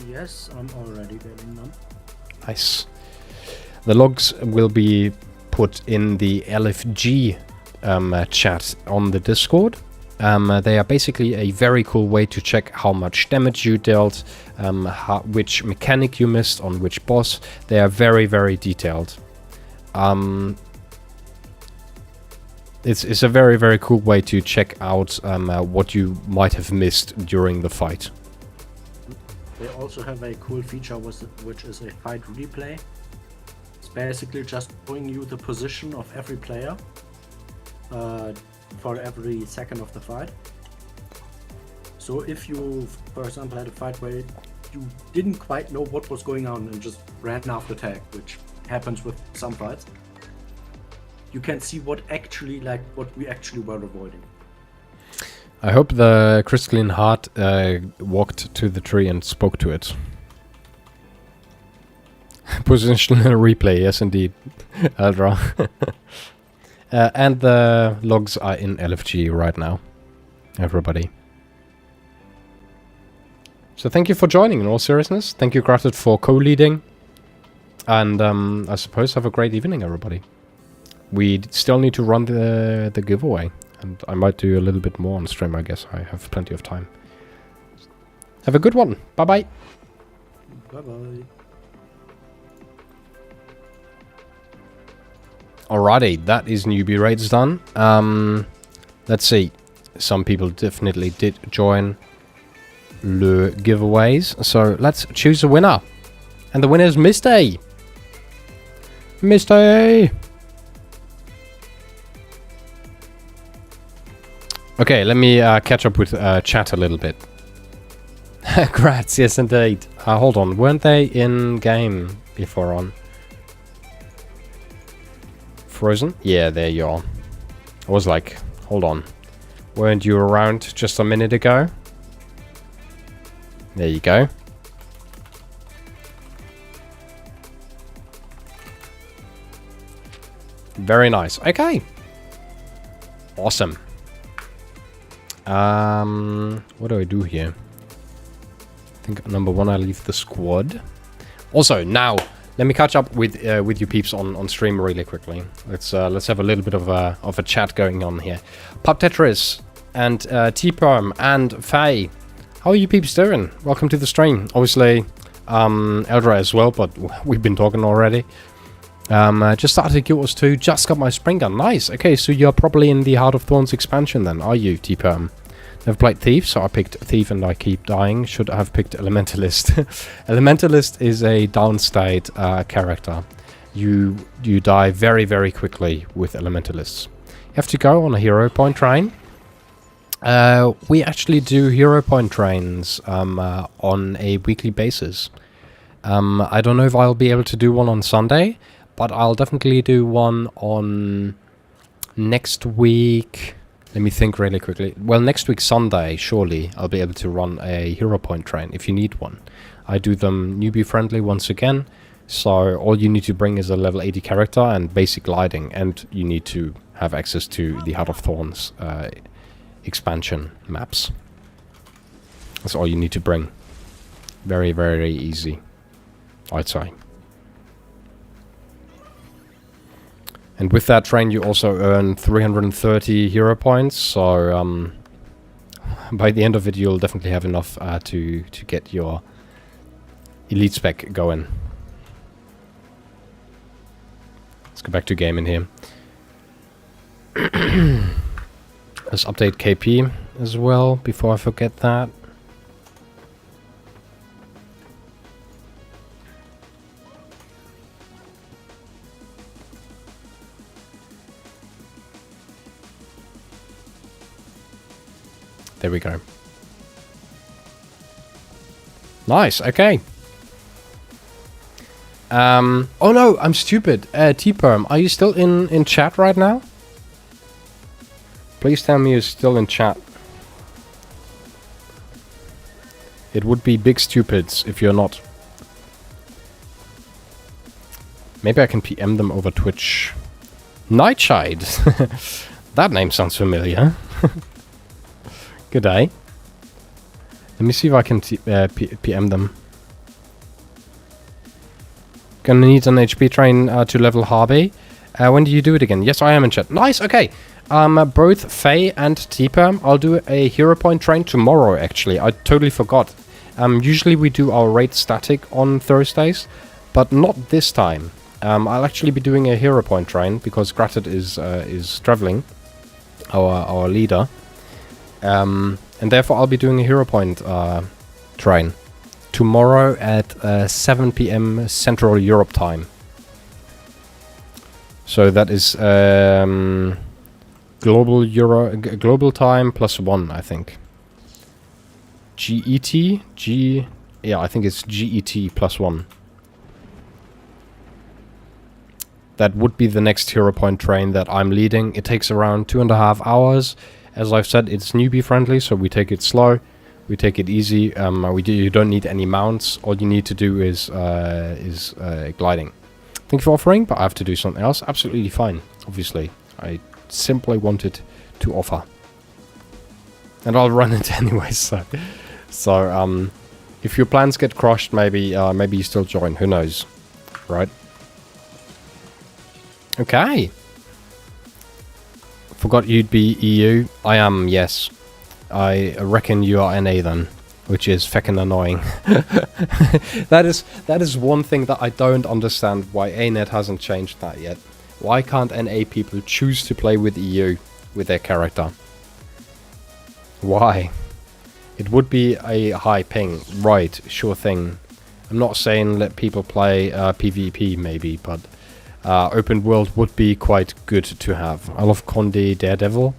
Yes, I'm already getting them. Nice. The logs will be put in the LFG chat on the Discord. They are basically a very cool way to check how much damage you dealt, which mechanic you missed on which boss. They are very, very detailed. It's a very, very cool way to check out what you might have missed during the fight. They also have a cool feature which is a fight replay. It's basically just showing you the position of every player. for every second of the fight. So if you, for example, had a fight where you didn't quite know what was going on and just ran after tag, which happens with some fights, you can see what we actually were avoiding. I hope the crystalline heart walked to the tree and spoke to it. Positional replay, yes indeed, Eldra. And the logs are in LFG right now, everybody. So thank you for joining in all seriousness. Thank you, Gratted, for co-leading. And I suppose have a great evening, everybody. We still need to run the giveaway. And I might do a little bit more on stream, I guess. I have plenty of time. Have a good one. Bye-bye. Bye-bye. Alrighty, that is newbie raids done. Let's see. Some people definitely did join the giveaways. So let's choose a winner. And the winner is Misty. Misty! Okay, let me catch up with chat a little bit. Grats, yes indeed. Hold on, weren't they in game before on? Frozen? Yeah, there you are. I was like, hold on. Weren't you around just a minute ago? There you go. Very nice. Okay. Awesome. What do I do here? I think number one, I leave the squad. Also, now let me catch up with you peeps on stream really quickly. Let's have a little bit of a chat going on here. Pop Tetris and T-Perm and Faye, how are you peeps doing? Welcome to the stream. Obviously, Eldra as well, but we've been talking already. Just started Guild Wars 2, just got my spring gun. Nice. Okay, so you're probably in the Heart of Thorns expansion then, are you, T-Perm? Never played Thief, so I picked Thief and I keep dying. Should have picked Elementalist. Elementalist is a downstate character. You die very, very quickly with Elementalists. You have to go on a hero point train. We actually do hero point trains on a weekly basis. I don't know if I'll be able to do one on Sunday, but I'll definitely do one on next week. Let me think really quickly. Well, next week Sunday, surely I'll be able to run a hero point train if you need one. I do them newbie friendly once again. So all you need to bring is a level 80 character and basic gliding, and you need to have access to the Heart of Thorns expansion maps. That's all you need to bring. Very, very easy, I'd say. And with that train, you also earn 330 hero points. So by the end of it, you'll definitely have enough to get your elite spec going. Let's go back to gaming here. Let's update KP as well before I forget that. There we go. Nice, okay. Oh no, I'm stupid. T-Perm, are you still in chat right now? Please tell me you're still in chat. It would be big stupids if you're not. Maybe I can PM them over Twitch. Nightshade. That name sounds familiar. Good day. Let me see if I can PM them. Gonna need an HP train to level Harvey. When do you do it again? Yes, I am in chat. Nice, okay. Both Faye and T-Perm, I'll do a hero point train tomorrow, actually. I totally forgot. Usually we do our raid static on Thursdays, but not this time. I'll actually be doing a hero point train because Gratted is traveling, our leader. And therefore I'll be doing a hero point train tomorrow at 7 PM Central Europe time. So that is global time +1, I think. Yeah, I think it's GET +1. That would be the next hero point train that I'm leading. It takes around 2.5 hours. As I've said, it's newbie friendly, so we take it slow. We take it easy. You don't need any mounts. All you need to do is gliding. Thank you for offering, but I have to do something else. Absolutely fine, obviously. I simply wanted to offer. And I'll run it anyway, so if your plans get crushed, maybe you still join. Who knows, right? Okay. Forgot you'd be EU. I am, yes. I reckon you are NA then, which is feckin' annoying. That is one thing that I don't understand, why ANET hasn't changed that yet. Why can't NA people choose to play with EU with their character? Why? It would be a high ping, right? Sure thing. I'm not saying let people play PvP maybe, but open world would be quite good to have. I love Conde Daredevil.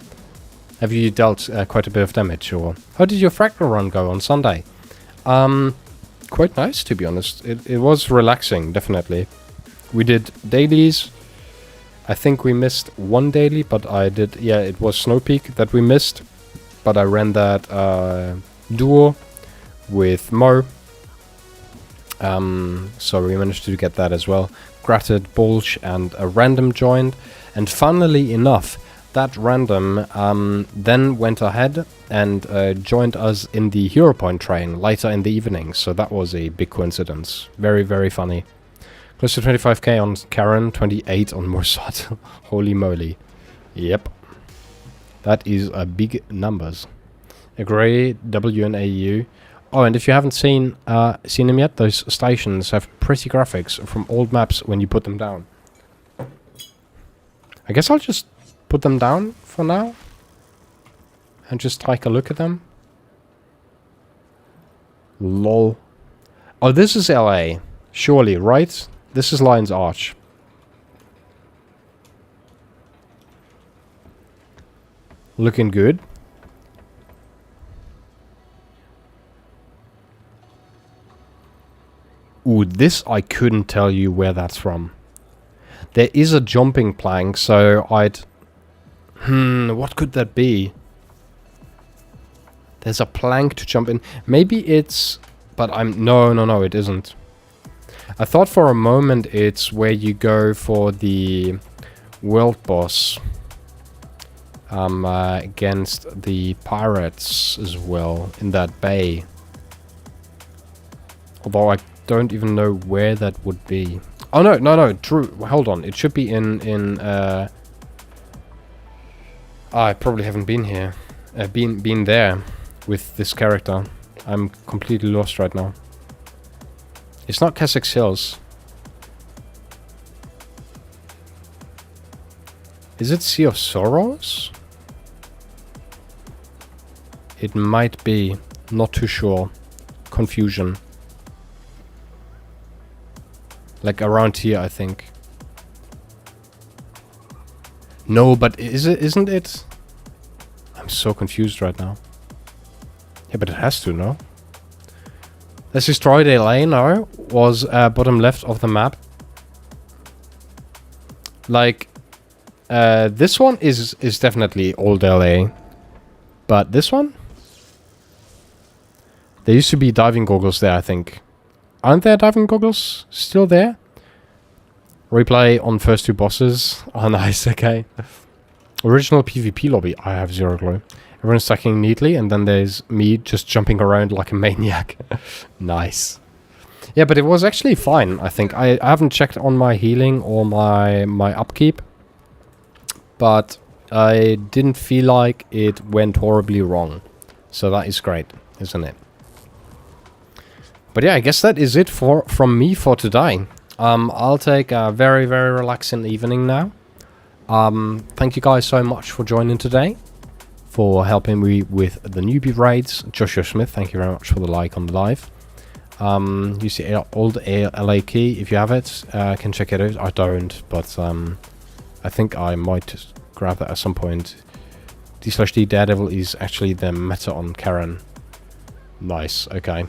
Have you dealt quite a bit of damage, or how did your fractal run go on Sunday? Quite nice, to be honest. It was relaxing, definitely. We did dailies. I think we missed one daily, but I did. Yeah, it was Snow Peak that we missed, but I ran that duo with Mo. So we managed to get that as well. Gratted, Bulge, and a random joined, and funnily enough, that random then went ahead and joined us in the hero point train later in the evening. So that was a big coincidence. Very, very funny. Close to 25k on Karen, 28 on Morsat. Holy moly. Yep. That is big numbers. Agree, W and AU. Oh, and if you haven't seen them yet, those stations have pretty graphics from old maps when you put them down. I guess I'll just put them down for now and just take a look at them. Lol. Oh, this is LA. Surely, right? This is Lion's Arch. Looking good. Ooh, this I couldn't tell you where that's from. There is a jumping plank, so I'd... what could that be? There's a plank to jump in. Maybe it's... But I'm... No, it isn't. I thought for a moment it's where you go for the world boss. Against the pirates as well, in that bay. Although I don't even know where that would be. Oh, no, true. Hold on. It should be in I probably haven't been here. Been there with this character. I'm completely lost right now. It's not Kessex Hills. Is it Sea of Sorrows? It might be. Not too sure. Confusion. Like around here, I think. No, but isn't it? I'm so confused right now. Yeah, but it has to, no? Let's destroy the LA now. Was bottom left of the map. Like, this one is definitely old LA. But this one? There used to be diving goggles there, I think. Aren't there diving goggles still there? Replay on first two bosses. Oh, nice, okay. Original PvP lobby. I have 0 clue. Everyone's stacking neatly, and then there's me just jumping around like a maniac. Nice. Yeah, but it was actually fine, I think. I haven't checked on my healing or my upkeep. But I didn't feel like it went horribly wrong. So that is great, isn't it? But yeah, I guess that is it from me for today. I'll take a very, very relaxing evening now. Thank you guys so much for joining today. For helping me with the newbie raids. Joshua Smith, thank you very much for the like on the live. You see old LA key. If you have it, can check it out. I don't, but I think I might grab that at some point D/D Daredevil is actually the meta on Karen. Nice, okay.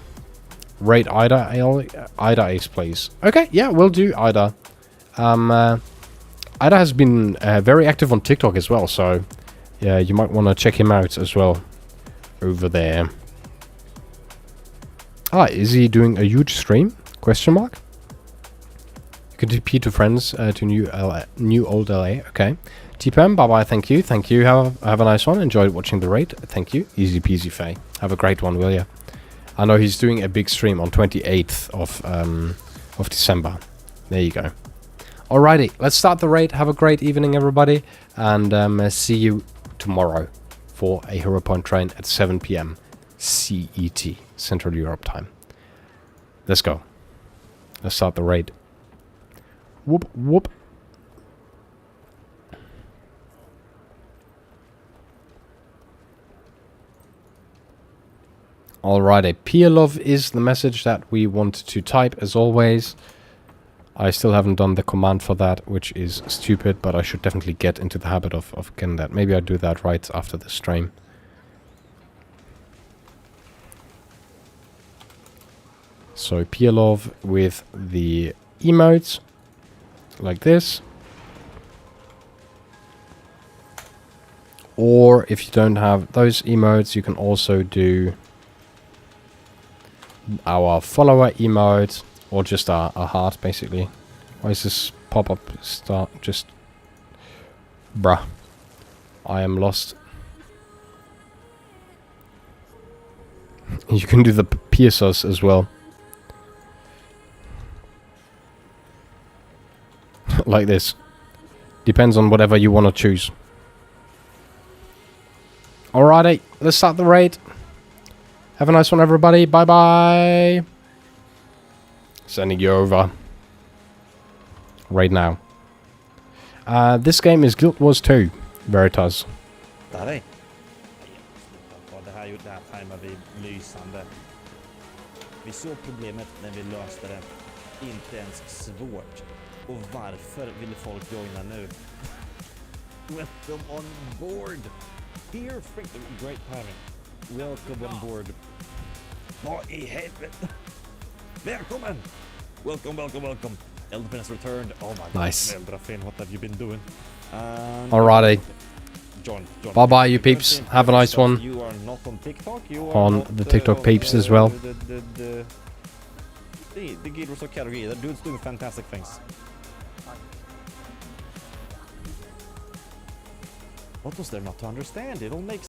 Raid Ida, Ida Ace, please. Okay, yeah, we'll do Ida. Ida has been very active on TikTok as well, so yeah, you might want to check him out as well over there. Ah, is he doing a huge stream? Question mark. You can TP to friends to new old LA. Okay. TPM, bye bye. Thank you. Thank you. Have a nice one. Enjoyed watching the raid. Thank you. Easy peasy, Faye. Have a great one, will ya? I know he's doing a big stream on 28th of December. There you go. Alrighty, let's start the raid. Have a great evening, everybody, and see you tomorrow for a Hero Point train at 7 PM CET, Central Europe time. Let's go. Let's start the raid. Whoop whoop. Alrighty, Pialov is the message that we want to type as always. I still haven't done the command for that, which is stupid, but I should definitely get into the habit of getting that. Maybe I'll do that right after the stream. So Pialov with the emotes, like this. Or if you don't have those emotes, you can also do our follower emote, or just a heart, basically. Why is this pop-up start? Just... bruh. I am lost. You can do the piercers as well. Like this. Depends on whatever you want to choose. Alrighty, let's start the raid. Have a nice one, everybody. Bye-bye. Sending you over. Right now. This game is Guild Wars 2. Veritas. Där är. Det här gjorde det här tajmar vi lysande. Vi såg problemet när vi löste det. Inte ens svårt. Och varför ville folk joina nu? Welcome on board. Here, great timing. Welcome on board. Vad i helvete? Välkommen! Welcome, welcome, welcome. Elden has returned. Oh my god. Nice. Eldrafin, what have you been doing? Alrighty. John. Bye bye, you peeps. Have a nice one. You are not on TikTok. You are On not, the TikTok peeps as well. The Guild Wars category. That dude's doing fantastic things. What was there not to understand? It all makes